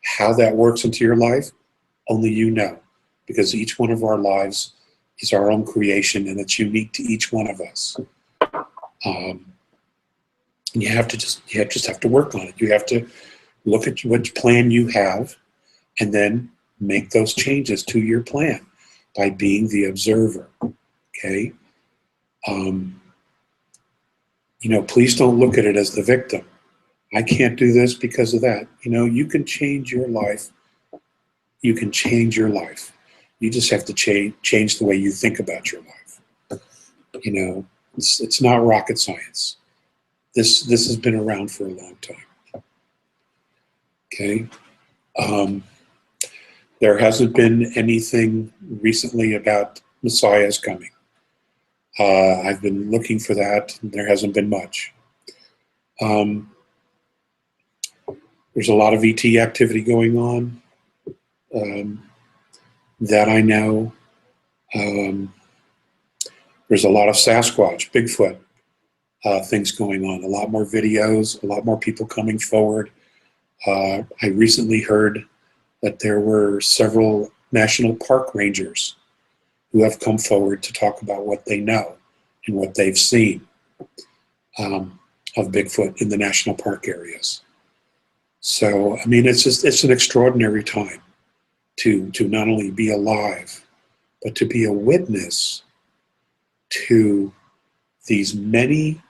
How that works into your life, only you know, because each one of our lives is our own creation and it's unique to each one of us. And you just have to work on it. You have to look at what plan you have and then make those changes to your plan by being the observer. Okay? Please don't look at it as the victim. I can't do this because of that. You can change your life. You can change your life. You just have to change the way you think about your life. It's not rocket science. This has been around for a long time. Okay? There hasn't been anything recently about messiahs coming. I've been looking for that. There hasn't been much. There's a lot of ET activity going on that I know. There's a lot of Sasquatch, Bigfoot things going on. A lot more videos, a lot more people coming forward. I recently heard that there were several national park rangers who have come forward to talk about what they know and what they've seen of Bigfoot in the national park areas. So, it's an extraordinary time to not only be alive, but to be a witness to these many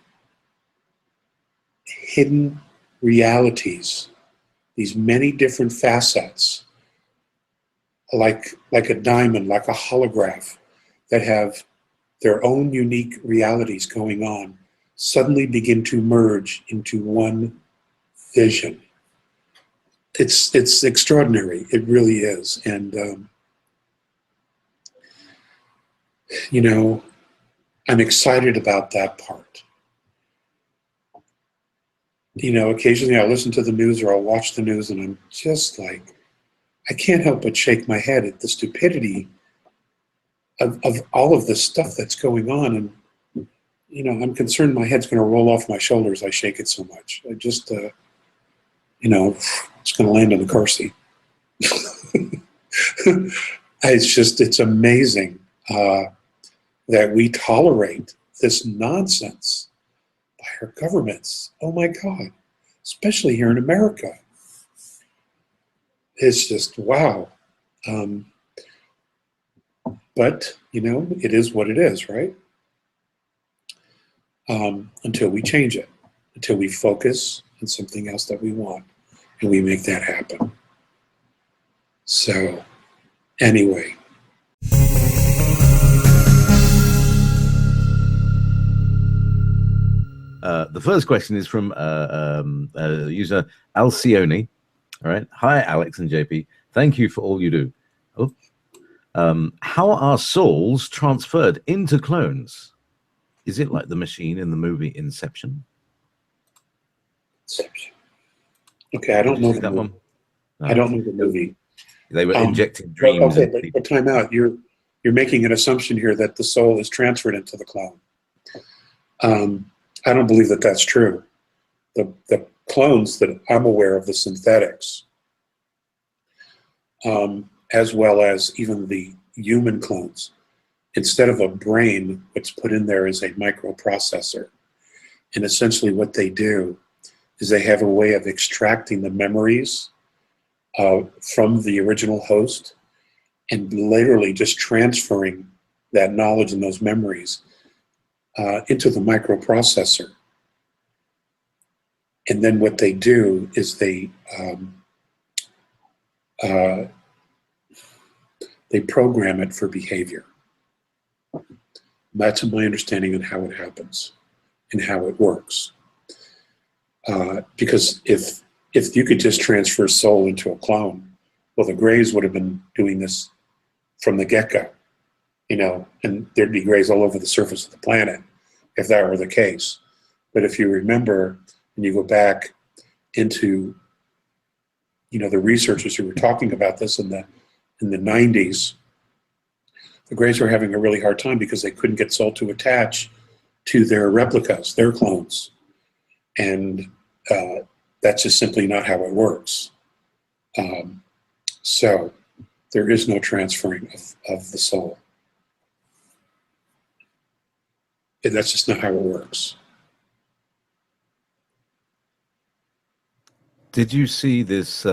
hidden realities, these many different facets, like a diamond, like a holograph, that have their own unique realities going on, suddenly begin to merge into one vision. It's extraordinary. It really is. And, I'm excited about that part. Occasionally I listen to the news or I'll watch the news and I'm just like, I can't help but shake my head at the stupidity of all of this stuff that's going on. And, I'm concerned my head's going to roll off my shoulders. I shake it so much. I just, it's going to land in the car seat. It's amazing that we tolerate this nonsense by our governments. Oh my God, especially here in America. It's just, wow. But, it is what it is, right? Until we change it, until we focus on something else that we want, and we make that happen. So, anyway. The first question is from user Alcione. All right. Hi, Alex and JP. Thank you for all you do. How are souls transferred into clones? Is it like the machine in the movie Inception? Inception. Okay, I don't know that one. No. I don't know the movie. They were injecting dreams. Okay, but time out. You're making an assumption here that the soul is transferred into the clone. I don't believe that that's true. The clones that I'm aware of, the synthetics, as well as even the human clones, instead of a brain, what's put in there is a microprocessor. And essentially what they do is they have a way of extracting the memories from the original host and literally just transferring that knowledge and those memories into the microprocessor. And then what they do is they program it for behavior. That's my understanding of how it happens and how it works. Because if you could just transfer soul into a clone, well, the Greys would have been doing this from the get-go, and there'd be Greys all over the surface of the planet if that were the case. But if you remember, and you go back into, the researchers who were talking about this in the 90s, the Greys were having a really hard time because they couldn't get soul to attach to their replicas, their clones. And that's just simply not how it works. So there is no transferring of the soul. And that's just not how it works. Did you see this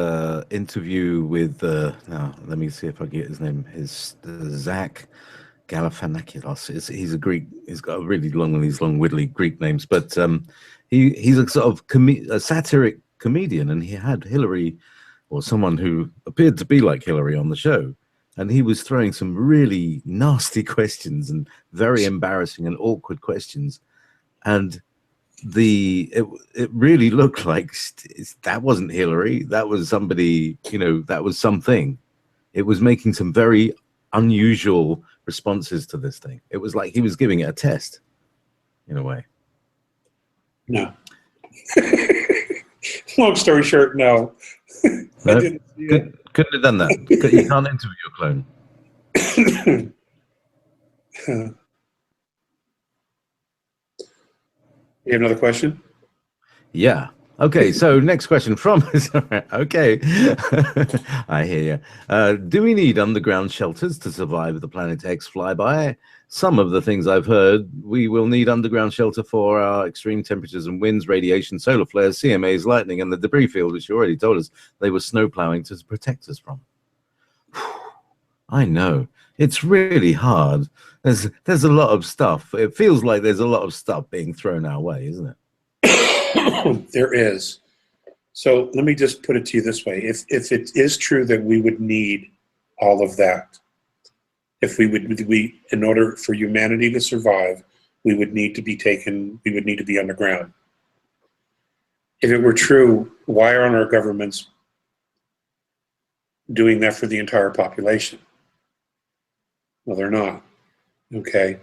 interview with? Now, let me see if I get his name. His Zach Galifianakis. He's a Greek. He's got a really long, these long, widdly Greek names. But he's a sort of a satiric comedian, and he had Hillary, or someone who appeared to be like Hillary, on the show, and he was throwing some really nasty questions and very embarrassing and awkward questions, and it really looked like that wasn't Hillary. That was somebody, that was something. It was making some very unusual responses to this thing. It was like he was giving it a test, in a way. No. Long story short, no. I didn't see it. Couldn't have done that. You can't interview a clone. You have another question? Yeah. Okay, so next question from... Okay. I hear you. Do we need underground shelters to survive the Planet X flyby? Some of the things I've heard, we will need underground shelter for our extreme temperatures and winds, radiation, solar flares, CMAs, lightning, and the debris field, which you already told us they were snow plowing to protect us from. I know. It's really hard. There's a lot of stuff. It feels like there's a lot of stuff being thrown our way, isn't it? There is. So let me just put it to you this way. If it is true that we would need all of that, in order for humanity to survive, we would need to be underground. If it were true, why aren't our governments doing that for the entire population? Well, they're not. Okay.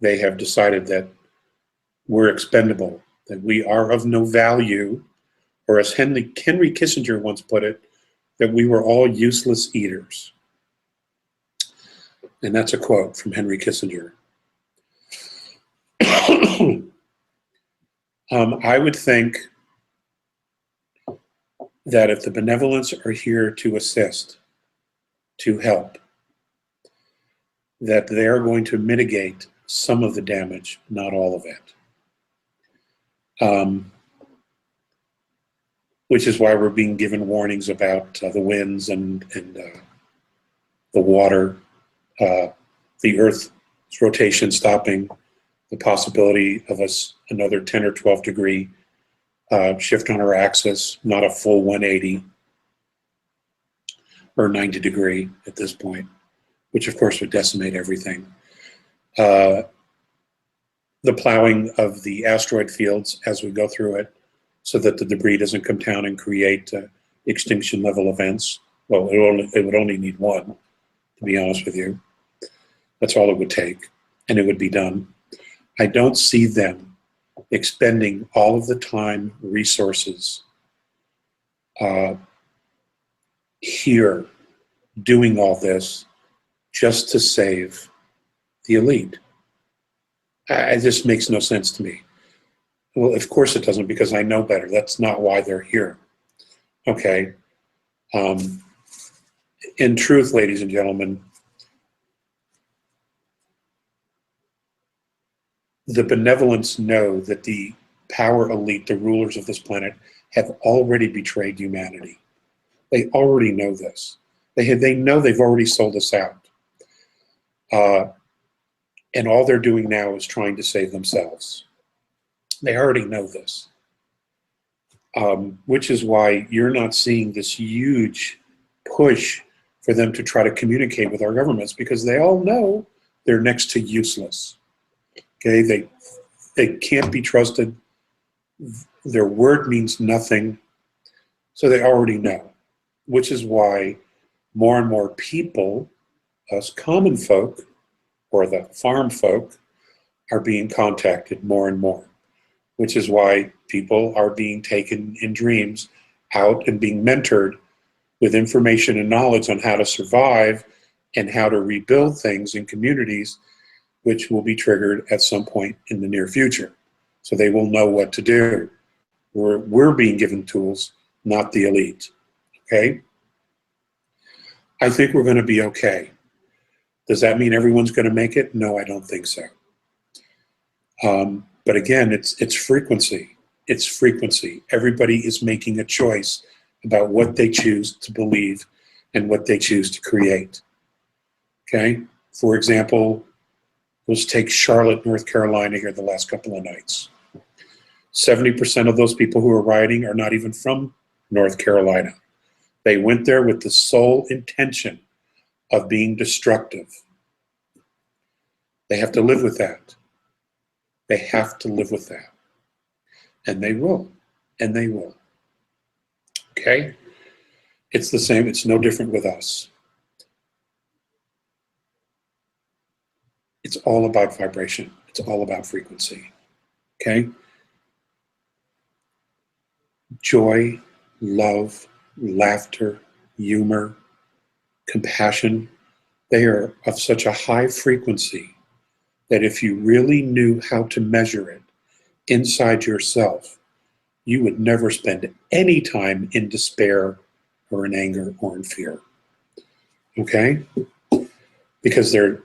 They have decided that we're expendable, that we are of no value, or as Henry Kissinger once put it, that we were all useless eaters. And that's a quote from Henry Kissinger. I would think that if the benevolents are here to assist, to help, that they are going to mitigate some of the damage, not all of it. Which is why we're being given warnings about the winds and the water, the Earth's rotation stopping, the possibility of another 10 or 12 degree shift on our axis, not a full 180 or 90 degree at this point, which of course would decimate everything. The plowing of the asteroid fields as we go through it, so that the debris doesn't come down and create extinction level events. Well, it would only need one, to be honest with you. That's all it would take, and it would be done. I don't see them expending all of the time, resources here doing all this just to save the elite. It just makes no sense to me. Well, of course it doesn't, because I know better. That's not why they're here. Okay. In truth, ladies and gentlemen, the benevolents know that the power elite, the rulers of this planet, have already betrayed humanity. They already know this. They know they've already sold us out. And all they're doing now is trying to save themselves. They already know this, which is why you're not seeing this huge push for them to try to communicate with our governments, because they all know they're next to useless. Okay, they can't be trusted. Their word means nothing, so they already know, which is why more and more people, us common folk, or the farm folk, are being contacted more and more. Which is why people are being taken in dreams out and being mentored with information and knowledge on how to survive and how to rebuild things in communities, which will be triggered at some point in the near future. So they will know what to do. We're being given tools, not the elite. Okay? I think we're going to be okay. Does that mean everyone's going to make it? No, I don't think so. But again, it's frequency. It's frequency. Everybody is making a choice about what they choose to believe and what they choose to create. Okay? For example, let's take Charlotte, North Carolina here the last couple of nights. 70% of those people who are rioting are not even from North Carolina. They went there with the sole intention of being destructive. They have to live with that. They have to live with that. And they will. And they will. Okay? It's the same. It's no different with us. It's all about vibration. It's all about frequency. Okay? Joy, love, laughter, humor, compassion, they are of such a high frequency that if you really knew how to measure it inside yourself, you would never spend any time in despair or in anger or in fear. Okay? Because they're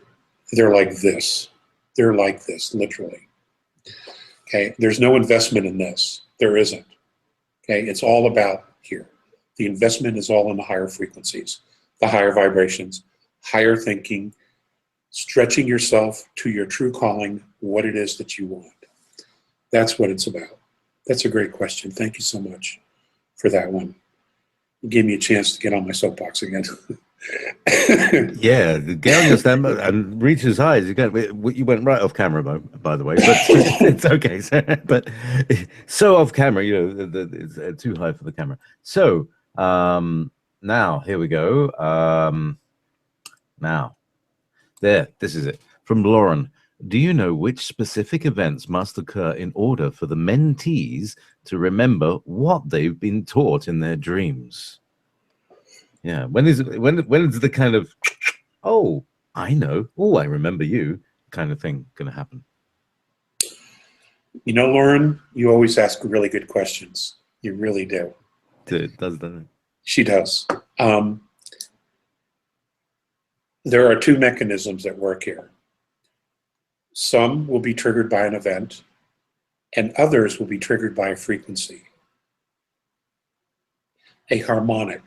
like this. They're like this, literally. Okay? There's no investment in this. There isn't. Okay? It's all about here. The investment is all in the higher frequencies, the higher vibrations, higher thinking, stretching yourself to your true calling, what it is that you want. That's what it's about. That's a great question. Thank you so much for that one. You gave me a chance to get on my soapbox again. Yeah, get on your stand and reach as high as you can. You went right off camera, by the way, but it's okay. But so off camera, you know, it's too high for the camera. So now here we go. Now, this is it from Lauren. Do you know which specific events must occur in order for the mentees to remember what they've been taught in their dreams? Yeah, when is the kind of, oh, I know, oh, I remember you kind of thing going to happen? You know, Lauren, you always ask really good questions. You really do. It does, doesn't it? She does. There are two mechanisms at work here. Some will be triggered by an event, and others will be triggered by a frequency, a harmonic.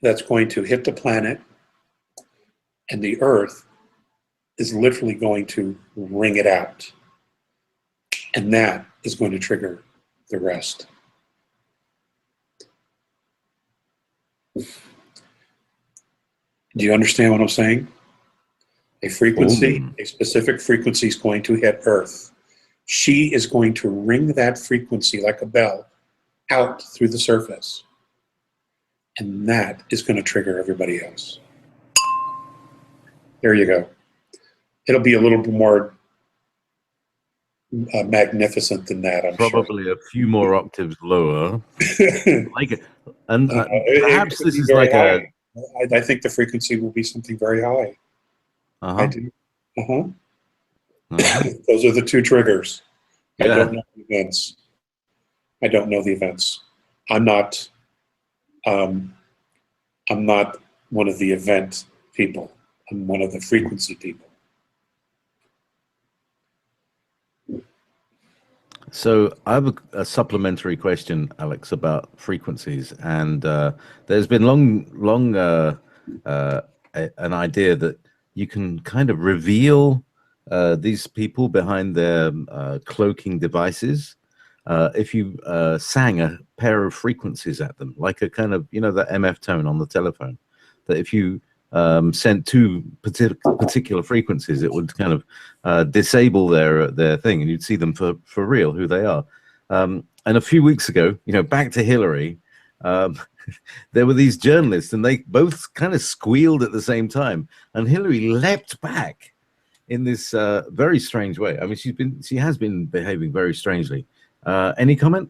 That's going to hit the planet, and the earth is literally going to ring it out. And that is going to trigger the rest. Do you understand what I'm saying? A frequency, a specific frequency is going to hit Earth. She is going to ring that frequency like a bell out through the surface. And that is going to trigger everybody else. There you go. It'll be a little bit more magnificent than that, I'm Probably sure. a few more octaves lower. Like it. And perhaps this is like high. I think the frequency will be something very high. I do. Those are the two triggers. Yeah. I don't know the events. I don't know the events. I'm not one of the event people. I'm one of the frequency people. So I have a supplementary question, Alex, about frequencies, and there's been long an idea that you can kind of reveal these people behind their cloaking devices if you sang a pair of frequencies at them, like a kind of, you know, that MF tone on the telephone, that if you sent two particular frequencies, it would kind of disable their thing, and you'd see them for real, who they are. And a few weeks ago, you know, back to Hillary, there were these journalists, and they both kind of squealed at the same time, and Hillary leapt back in this very strange way. I mean, she has been behaving very strangely. Any comment?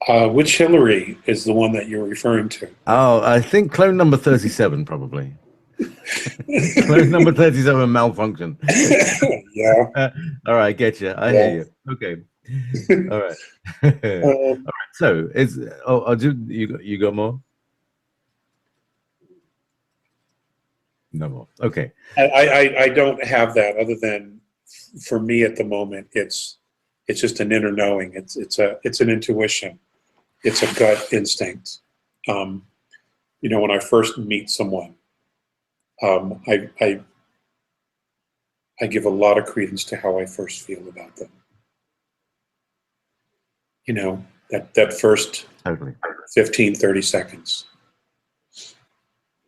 Which Hillary is the one that you're referring to? Oh, I think clone number 37, probably. Clone number 37 malfunction. Yeah. All right, get you. I hear you. Okay. All right. All right. So you got more? No more. Okay. I don't have that, other than for me at the moment, it's just an inner knowing. It's an intuition. It's a gut instinct. When I first meet someone, I give a lot of credence to how I first feel about them. That first Totally. 15, 30 seconds,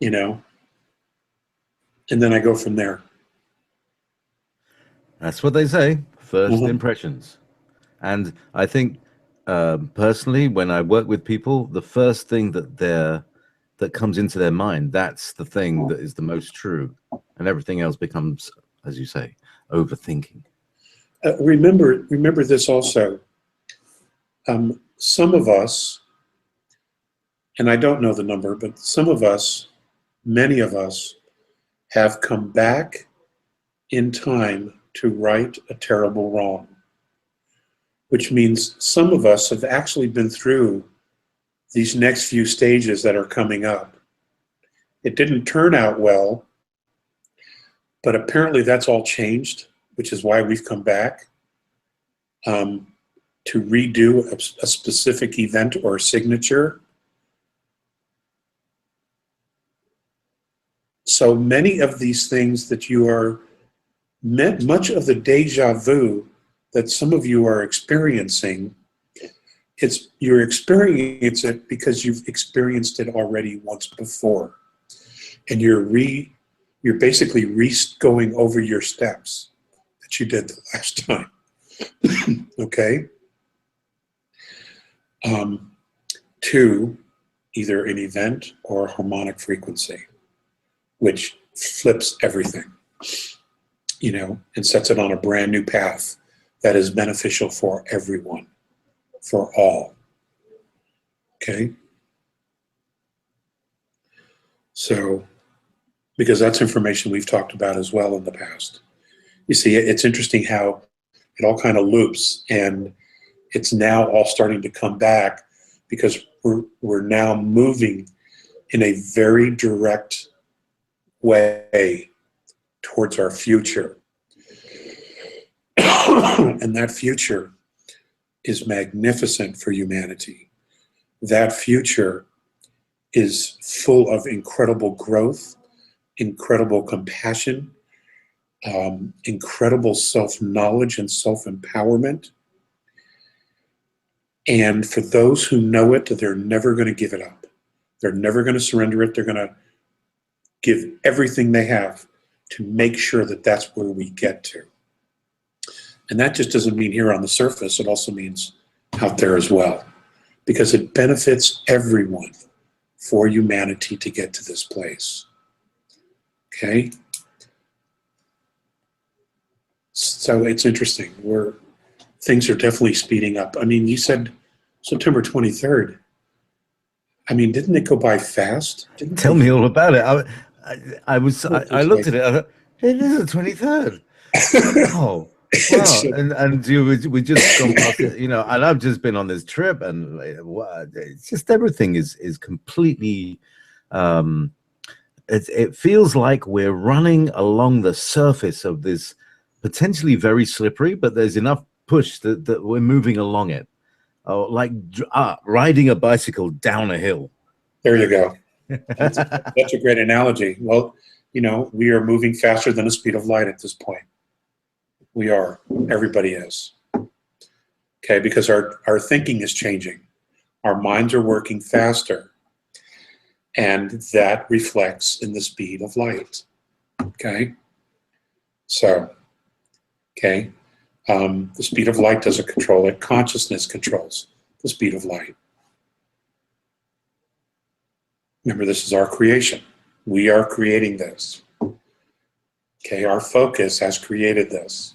and then I go from there. That's what they say, first Mhm. impressions. And I think personally, when I work with people, the first thing that comes into their mind, that's the thing that is the most true. And everything else becomes, as you say, overthinking. Remember this also. Some of us, and I don't know the number, but some of us, many of us, have come back in time to right a terrible wrong, which means some of us have actually been through these next few stages that are coming up. It didn't turn out well, but apparently that's all changed, which is why we've come back to redo a specific event or signature. So many of these things that you are, much of the deja vu that some of you are experiencing, you're experiencing it because you've experienced it already once before, and you're basically going over your steps that you did the last time. Okay. To either an event or a harmonic frequency, which flips everything, and sets it on a brand new path that is beneficial for everyone, for all. Okay? So, because that's information we've talked about as well in the past. You see, it's interesting how it all kind of loops, and it's now all starting to come back because we're now moving in a very direct way towards our future. And that future is magnificent for humanity. That future is full of incredible growth, incredible compassion, incredible self-knowledge and self-empowerment. And for those who know it, they're never going to give it up. They're never going to surrender it. They're going to give everything they have to make sure that that's where we get to. And that just doesn't mean here on the surface. It also means out there as well, because it benefits everyone for humanity to get to this place. Okay? So it's interesting. Things are definitely speeding up. I mean, you said September 23rd. I mean, didn't it go by fast? Tell me all about it. I looked at it. I thought, it is the 23rd. Oh, wow. And we just gone past it, and I've just been on this trip, and it's just everything is completely. It feels like we're running along the surface of this potentially very slippery, but there's enough push that we're moving along it. Oh, like riding a bicycle down a hill. There you go. That's a great analogy. Well, we are moving faster than the speed of light at this point. We are. Everybody is. Okay, because our thinking is changing. Our minds are working faster. And that reflects in the speed of light. Okay? So, okay. The speed of light doesn't control it. Consciousness controls the speed of light. Remember, this is our creation. We are creating this. Okay, our focus has created this.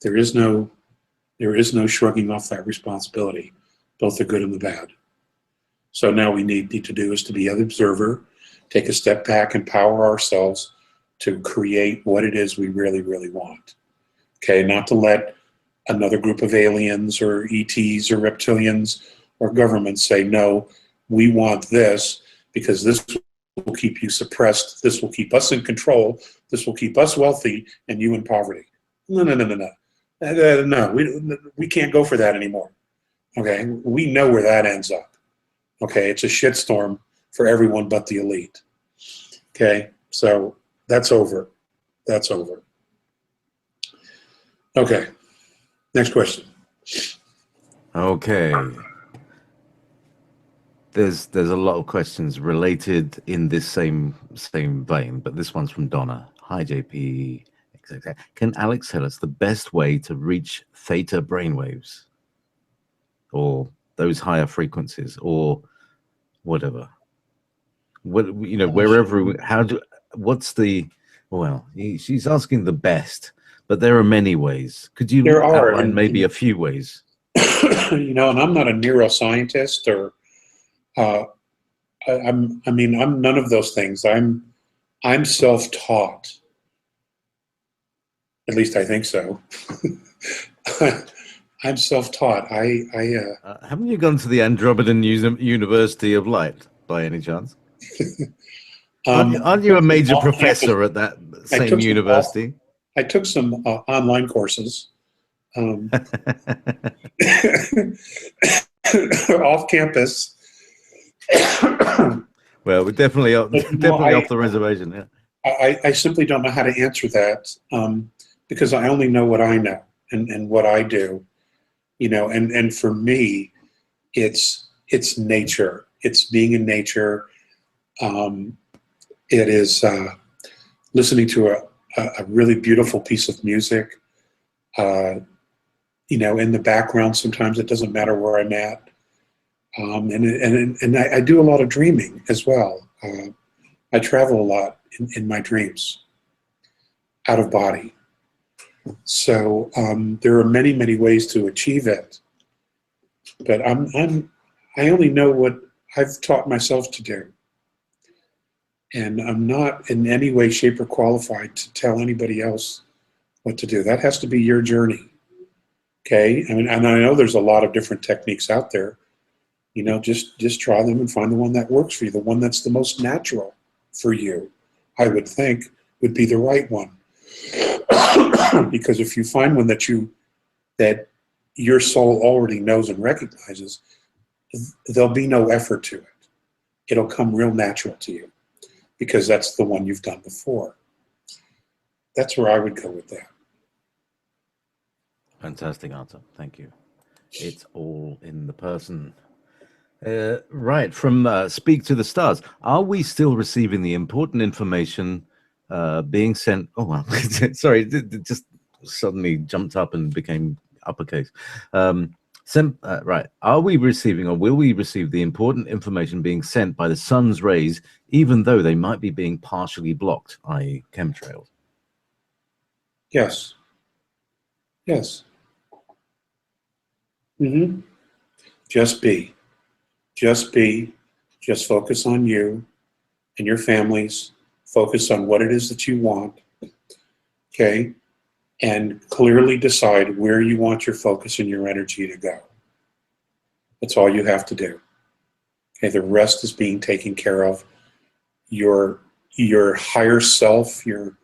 There is no shrugging off that responsibility, both the good and the bad. So now we need to do is to be an observer, take a step back, empower ourselves to create what it is we really, really want. Okay, not to let another group of aliens or ETs or reptilians or governments say, no, we want this because this will keep you suppressed. This will keep us in control. This will keep us wealthy and you in poverty. No, no, no, no, no. No, we can't go for that anymore. Okay, we know where that ends up. Okay, it's a shitstorm for everyone but the elite. Okay, so that's over. That's over. Okay, next question. Okay. There's a lot of questions related in this same vein, but this one's from Donna. Hi, JP. Can Alex tell us the best way to reach theta brainwaves, or those higher frequencies, or whatever? What, you know, wherever. What's the? Well, she's asking the best, but there are many ways. Could you outline maybe a few ways? You know, and I'm not a neuroscientist or. I'm none of those things. I'm self-taught. At least I think so. I'm self-taught. Haven't you gone to the Andromedan University of Light by any chance? Aren't you a major professor at that same university? I took some online courses. Off campus. Well, we're definitely off the reservation. Yeah. I simply don't know how to answer that because I only know what I know and what I do, you know. And for me, it's nature. It's being in nature. It is listening to a really beautiful piece of music. You know, in the background. Sometimes it doesn't matter where I'm at. And I do a lot of dreaming as well. I travel a lot in my dreams, out of body. So there are many, many ways to achieve it. But I only know what I've taught myself to do. And I'm not in any way, shape, or qualified to tell anybody else what to do. That has to be your journey. Okay? I mean, and I know there's a lot of different techniques out there. You know, just try them and find the one that works for you, the one that's the most natural for you, I would think would be the right one. Because if you find one that your soul already knows and recognizes, there'll be no effort to it. It'll come real natural to you because that's the one you've done before. That's where I would go with that. Fantastic answer. Thank you. It's all in the person. Right, from Speak to the Stars. Are we still receiving the important information being sent? Oh, well, sorry, it just suddenly jumped up and became uppercase. Right, are we receiving or will we receive the important information being sent by the sun's rays, even though they might be being partially blocked, i.e. chemtrails? Yes. Yes. Mm-hmm. Just be. Just focus on you and your families. Focus on what it is that you want, okay? And clearly decide where you want your focus and your energy to go. That's all you have to do. Okay, the rest is being taken care of. Your higher self, your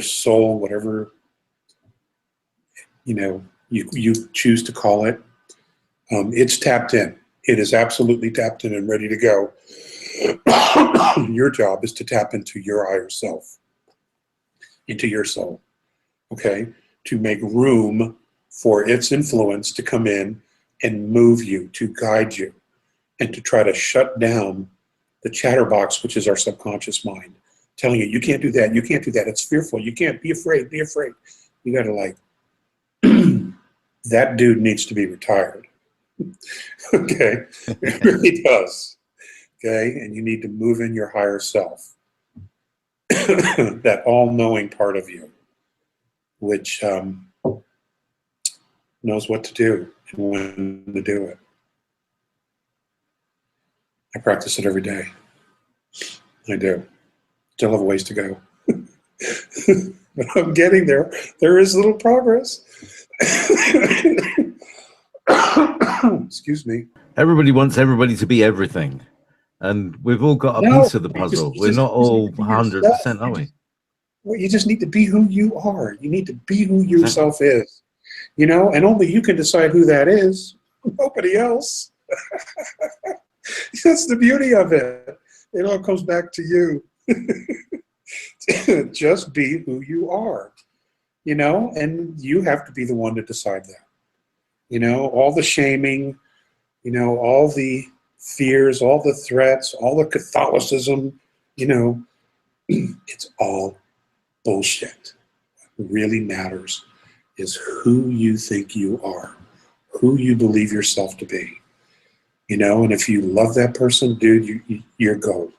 soul, whatever you choose to call it, it's tapped in. It is absolutely tapped in and ready to go. Your job is to tap into your higher self, into your soul, okay? To make room for its influence to come in and move you, to guide you, and to try to shut down the chatterbox, which is our subconscious mind, telling you, you can't do that, you can't do that, it's fearful, you can't, be afraid, be afraid. You gotta like, that dude needs to be retired. Okay, it really does. Okay, and you need to move in your higher self, that all-knowing part of you, which knows what to do and when to do it. I practice it every day. I do. Still have a ways to go. But I'm getting there. There is little progress. Excuse me. Everybody wants everybody to be everything. And we've all got a No, piece of the puzzle. We're not you just all need to be yourself. 100%, are we? Well, you just need to be who you are. You need to be who Exactly. yourself is. You know, and only you can decide who that is. Nobody else. That's the beauty of it. It all comes back to you. Just be who you are, you know, and you have to be the one to decide that. You know, all the shaming, you know, all the fears, all the threats, all the Catholicism, you know, it's all bullshit. What really matters is who you think you are, who you believe yourself to be. You know, and if you love that person, dude, you're gold.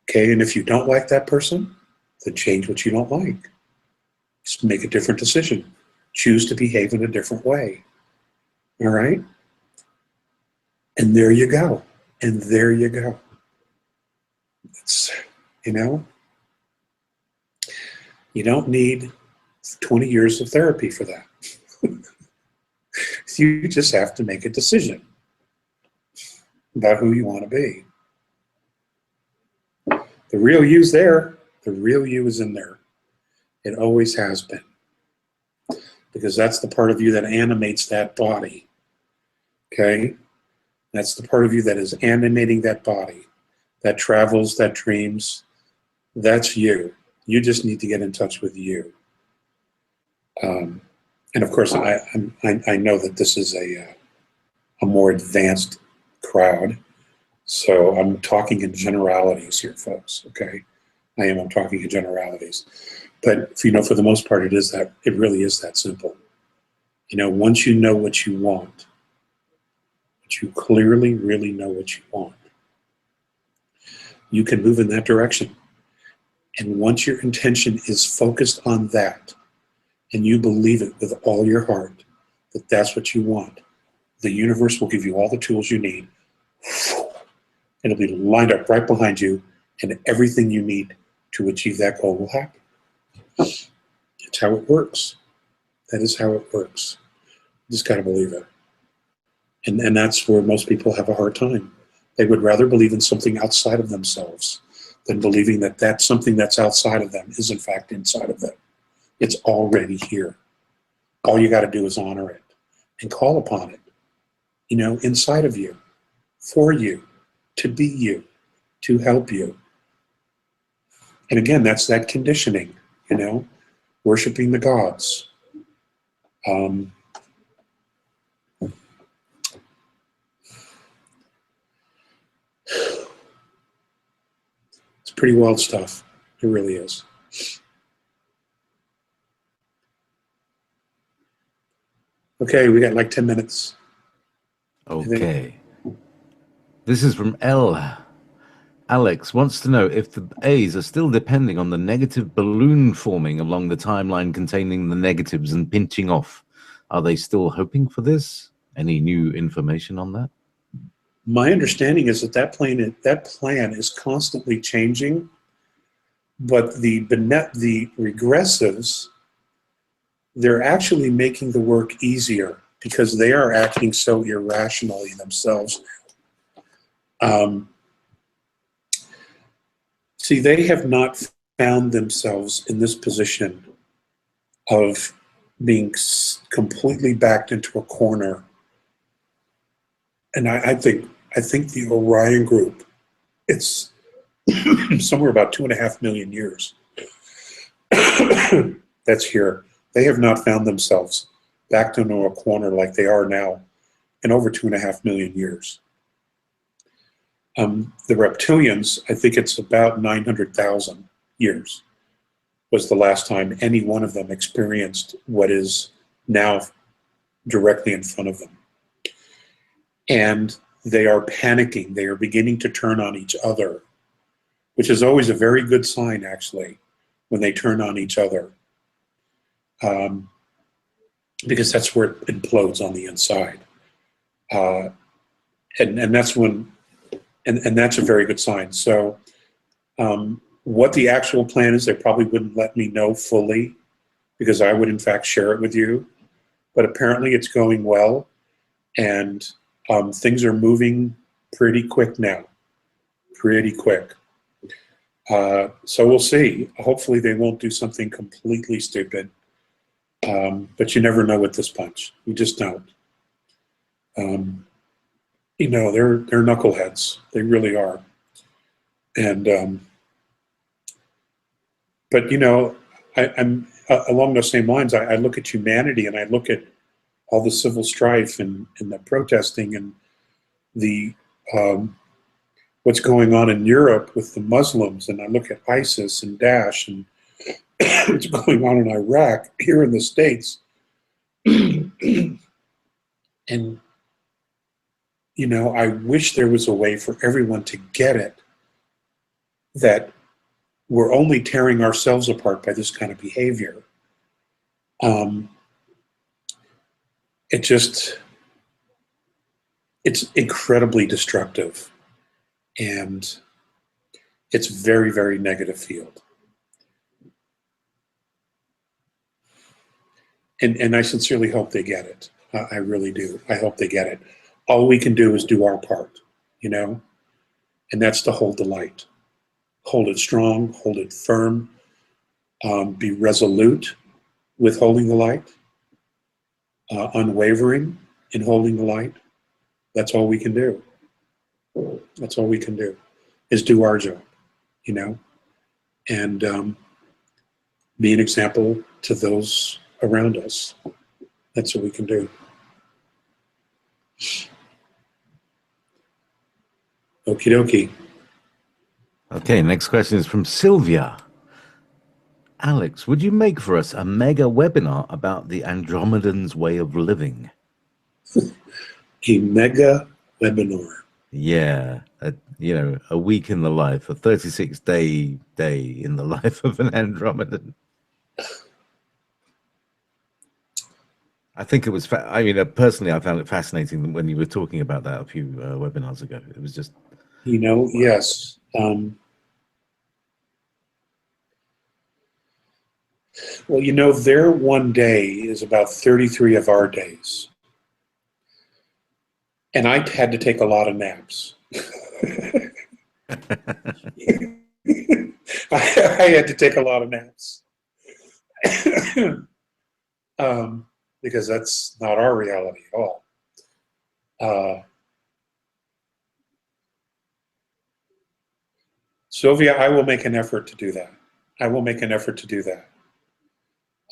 Okay, and if you don't like that person, then change what you don't like. Just make a different decision. Choose to behave in a different way. All right? And there you go. And there you go. It's, you know, you don't need 20 years of therapy for that. You just have to make a decision about who you want to be. The real you's there. The real you is in there. It always has been. Because that's the part of you that animates that body. Okay? That's the part of you that is animating that body, that travels, that dreams. That's you. You just need to get in touch with you. And of course, I know that this is a more advanced crowd, so I'm talking in generalities here, folks. Okay, I'm talking in generalities, but you know, for the most part, it really is that simple. You know, once you know what you want, but you clearly really know what you want, you can move in that direction. And once your intention is focused on that, and you believe it with all your heart, that that's what you want, the universe will give you all the tools you need. It'll be lined up right behind you, and everything you need to achieve that goal will happen. It's how it works. That is how it works. You just got to believe it. And that's where most people have a hard time. They would rather believe in something outside of themselves than believing that that's something that's outside of them is in fact inside of them. It's already here. All you got to do is honor it and call upon it, you know, inside of you, for you, to be you, to help you. And again, that's that conditioning, you know, worshiping the gods. It's pretty wild stuff. It really is. Okay, we got like 10 minutes. Okay. This is from L. Alex wants to know if the A's are still depending on the negative balloon forming along the timeline containing the negatives and pinching off. Are they still hoping for this? Any new information on that? My understanding is that plan is constantly changing, but the regressives, they're actually making the work easier because they are acting so irrationally themselves. See, they have not found themselves in this position of being completely backed into a corner. And I think the Orion group, it's somewhere about 2.5 million years. That's here. They have not found themselves backed into a corner like they are now in over 2.5 million years. The reptilians, I think it's about 900,000 years was the last time any one of them experienced what is now directly in front of them. And they are panicking. They are beginning to turn on each other, which is always a very good sign, actually, when they turn on each other. Because that's where it implodes on the inside. And that's when, and that's a very good sign. So what the actual plan is, they probably wouldn't let me know fully because I would in fact share it with you. But apparently it's going well, and things are moving pretty quick now. pretty quick. So we'll see. Hopefully they won't do something completely stupid. But you never know with this bunch. You just don't. You know, they're knuckleheads. They really are. And but you know, I'm along those same lines. I look at humanity and I look at all the civil strife and the protesting and the what's going on in Europe with the Muslims, and I look at ISIS and Daesh and what's going on in Iraq here in the States. And you know, I wish there was a way for everyone to get it, that we're only tearing ourselves apart by this kind of behavior. It's incredibly destructive, and it's very, very negative field. And I sincerely hope they get it. I really do. I hope they get it. All we can do is do our part, you know, and that's to hold the light. Hold it strong, hold it firm, be resolute with holding the light, unwavering in holding the light. That's all we can do. That's all we can do, is do our job, you know, and be an example to those around us. That's what we can do. Okie dokie. Okay, next question is from Sylvia. Alex, would you make for us a mega webinar about the Andromedans' way of living? A mega webinar. Yeah, you know, a week in the life, a 36-day day in the life of an Andromedan. I think it was, I mean, personally, I found it fascinating when you were talking about that a few webinars ago. It was just... You know, yes. Well, you know, their one day is about 33 of our days. And I had to take a lot of naps. I had to take a lot of naps. Because that's not our reality at all. Sylvia, I will make an effort to do that. I will make an effort to do that.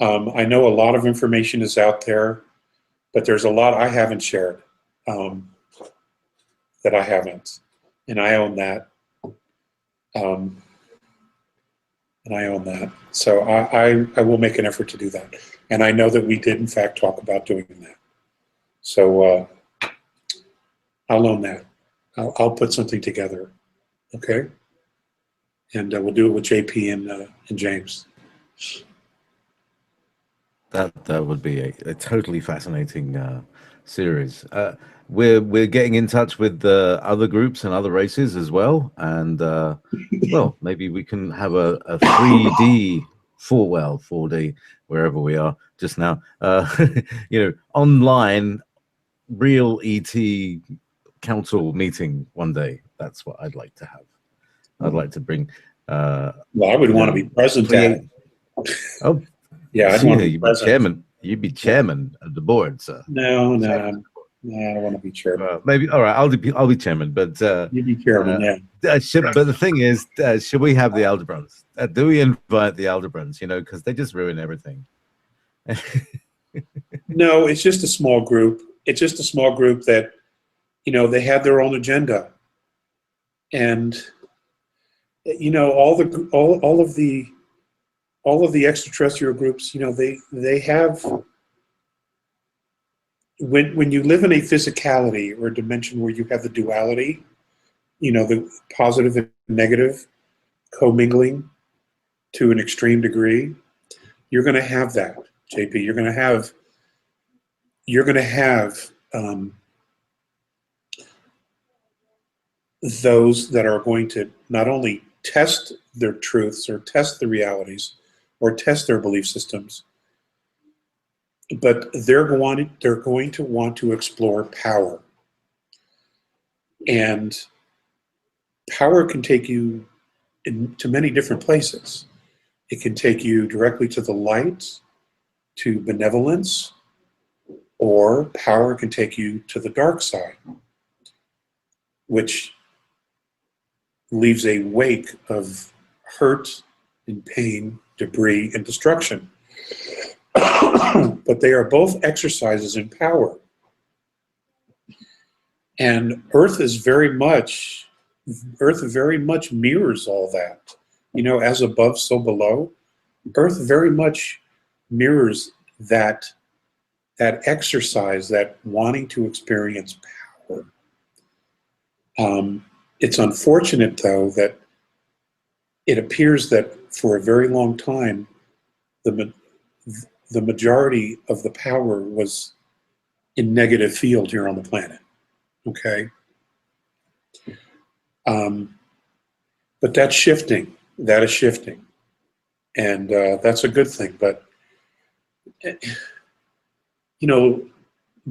I know a lot of information is out there, but there's a lot I haven't shared that I haven't, and I own that. And I own that. So I will make an effort to do that. And I know that we did, in fact, talk about doing that. So I'll own that. I'll put something together, okay? And we'll do it with JP and James. That would be a totally fascinating series. We're getting in touch with other groups and other races as well, and well, maybe we can have a 3D 4D wherever we are just now. You know, online real ET council meeting one day. That's what I'd like to have. I'd like to bring. Well, I would want to be present at it. Oh. Yeah, I'd want to be present. Chairman. You'd be chairman of the board, sir. No, I don't want to be chairman. Maybe. All right, I'll be chairman, but you be chairman. Yeah. But the thing is, should we have the Aldebrans? Do we invite the Aldebrans? You know, because they just ruin everything. No, it's just a small group. It's just a small group that, you know, they have their own agenda, and you know, all of the extraterrestrial groups, you know, they have, when you live in a physicality or a dimension where you have the duality, you know, the positive and negative commingling to an extreme degree, you're going to have that, JP. You're going to have those that are going to not only test their truths or test the realities or test their belief systems, but they're going to want to explore power. And power can take you to many different places. It can take you directly to the light, to benevolence, or power can take you to the dark side, which leaves a wake of hurt and pain, debris, and destruction. But they are both exercises in power. And Earth very much mirrors all that. You know, as above, so below. Earth very much mirrors that exercise, that wanting to experience power. It's unfortunate, though, that it appears that for a very long time, the majority of the power was in negative field here on the planet. Okay? But that's shifting. That is shifting. And that's a good thing. But, you know,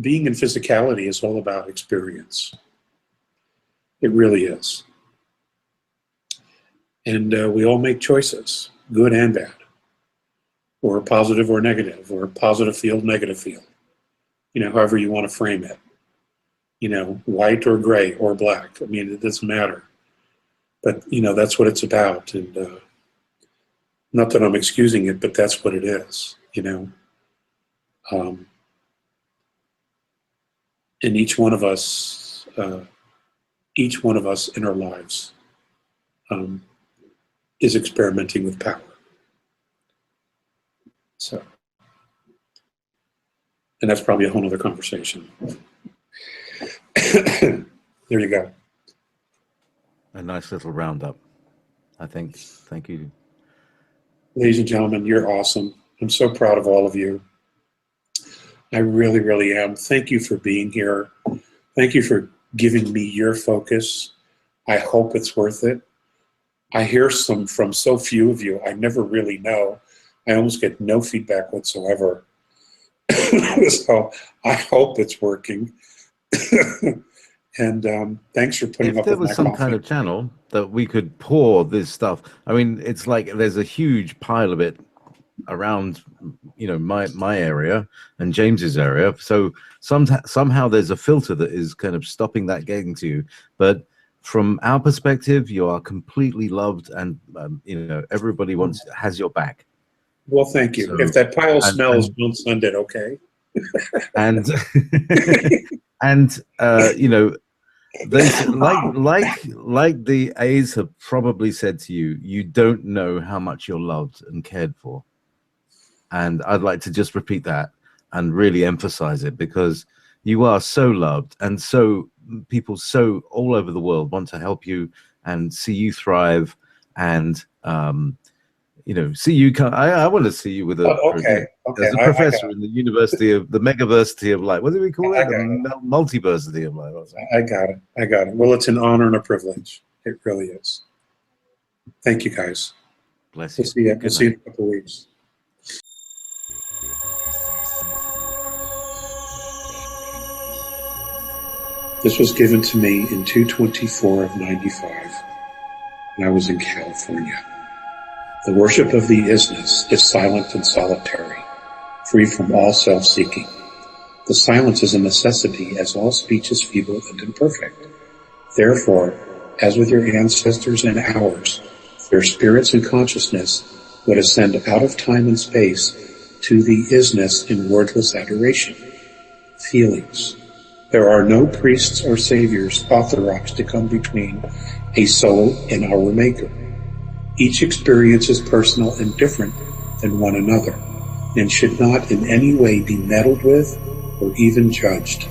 being in physicality is all about experience. It really is. And we all make choices, good and bad, or positive or negative, or positive field, negative field. You know, however you want to frame it. You know, white or gray or black. I mean, it doesn't matter. But, you know, that's what it's about. And not that I'm excusing it, but that's what it is, you know. And each one of us in our lives is experimenting with power. So, and that's probably a whole other conversation. There you go. A nice little roundup, I think. Thank you. Ladies and gentlemen, you're awesome. I'm so proud of all of you. I really, really am. Thank you for being here. Thank you for giving me your focus. I hope it's worth it. I hear from so few of you. I never really know. I almost get no feedback whatsoever. So I hope it's working. And thanks for putting up with my coffee. If there was some kind of channel that we could pour this stuff, I mean, it's like there's a huge pile of it around, you know, my area and James's area. So somehow there's a filter that is kind of stopping that getting to you. But from our perspective, you are completely loved, and you know, everybody has your back. Well, thank you. So, if that pile smells, don't send it, okay? And and you know, they like the A's have probably said to you, you don't know how much you're loved and cared for. And I'd like to just repeat that and really emphasize it, because you are so loved, and so people so all over the world want to help you and see you thrive, and you know, see you come. I want to see you with as a professor in the University of the Megaversity of Light. What do we call it? The Multiversity of Light. I got it. Well, it's an honor and a privilege. It really is. Thank you, guys. Bless you. We'll see you in a couple of weeks. This was given to me in 2/24 of 95, when I was in California. The worship of the isness is silent and solitary, free from all self-seeking. The silence is a necessity, as all speech is feeble and imperfect. Therefore, as with your ancestors and ours, their spirits and consciousness would ascend out of time and space to the isness in wordless adoration. Feelings. There are no priests or saviors authorized to come between a soul and our Maker. Each experience is personal and different than one another, and should not in any way be meddled with or even judged.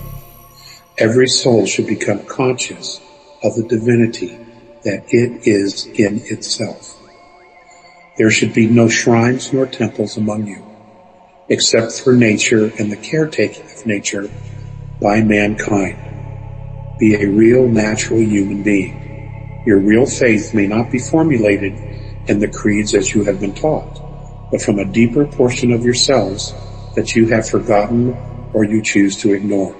Every soul should become conscious of the divinity that it is in itself. There should be no shrines nor temples among you, except for nature and the caretaking of nature by mankind. Be a real natural human being. Your real faith may not be formulated in the creeds as you have been taught, but from a deeper portion of yourselves that you have forgotten or you choose to ignore.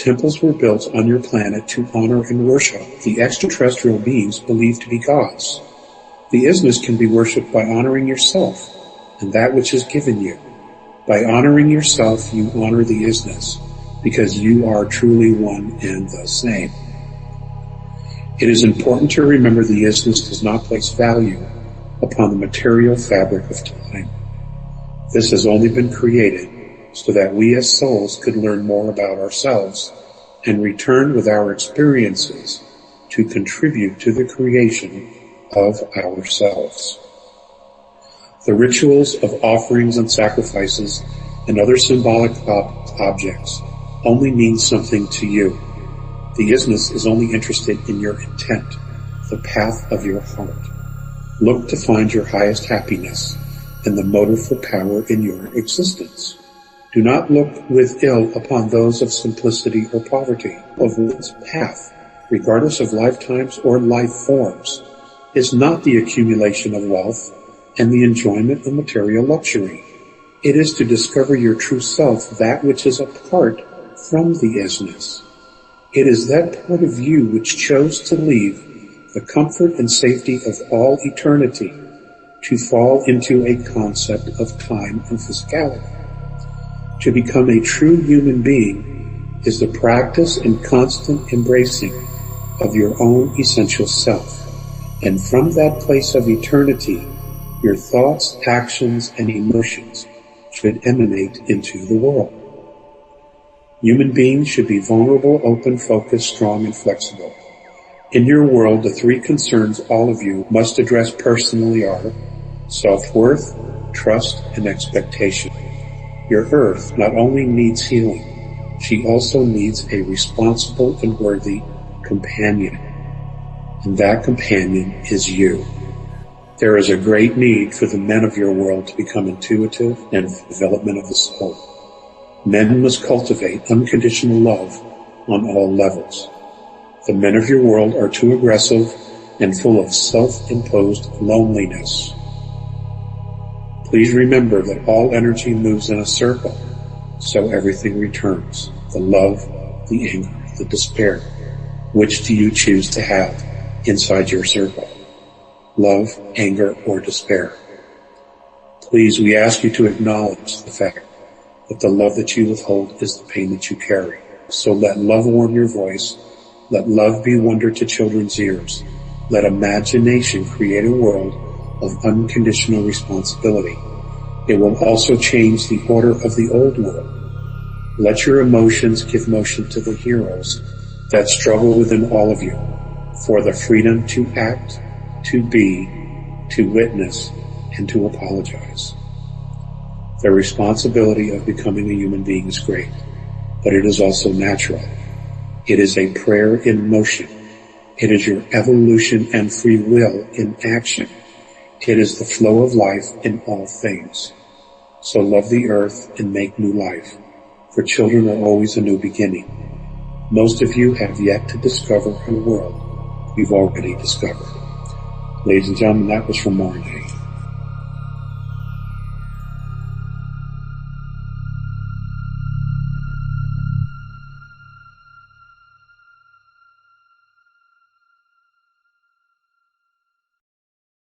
Temples were built on your planet to honor and worship the extraterrestrial beings believed to be gods. The isness can be worshipped by honoring yourself and that which is given you. By honoring yourself, you honor the isness, because you are truly one and the same. It is important to remember the isness does not place value upon the material fabric of time. This has only been created so that we as souls could learn more about ourselves and return with our experiences to contribute to the creation of ourselves. The rituals of offerings and sacrifices and other symbolic objects only mean something to you. The isness is only interested in your intent, the path of your heart. Look to find your highest happiness and the motive for power in your existence. Do not look with ill upon those of simplicity or poverty. Of one's path, regardless of lifetimes or life forms, is not the accumulation of wealth and the enjoyment of material luxury. It is to discover your true self, that which is apart from the isness. It is that part of you which chose to leave the comfort and safety of all eternity to fall into a concept of time and physicality. To become a true human being is the practice and constant embracing of your own essential self. And from that place of eternity, your thoughts, actions, and emotions should emanate into the world. Human beings should be vulnerable, open, focused, strong, and flexible. In your world, the three concerns all of you must address personally are self-worth, trust, and expectation. Your earth not only needs healing, she also needs a responsible and worthy companion. And that companion is you. There is a great need for the men of your world to become intuitive and for development of the soul. Men must cultivate unconditional love on all levels. The men of your world are too aggressive and full of self-imposed loneliness. Please remember that all energy moves in a circle, so everything returns. The love, the anger, the despair. Which do you choose to have inside your circle? Love, anger, or despair? Please, we ask you to acknowledge the fact that the love that you withhold is the pain that you carry. So let love warm your voice. Let love be wonder to children's ears. Let imagination create a world of unconditional responsibility. It will also change the order of the old world. Let your emotions give motion to the heroes that struggle within all of you for the freedom to act, to be, to witness, and to apologize. The responsibility of becoming a human being is great, but it is also natural. It is a prayer in motion. It is your evolution and free will in action. It is the flow of life in all things. So love the earth and make new life, for children are always a new beginning. Most of you have yet to discover a world you've already discovered. Ladies and gentlemen, that was from Orion.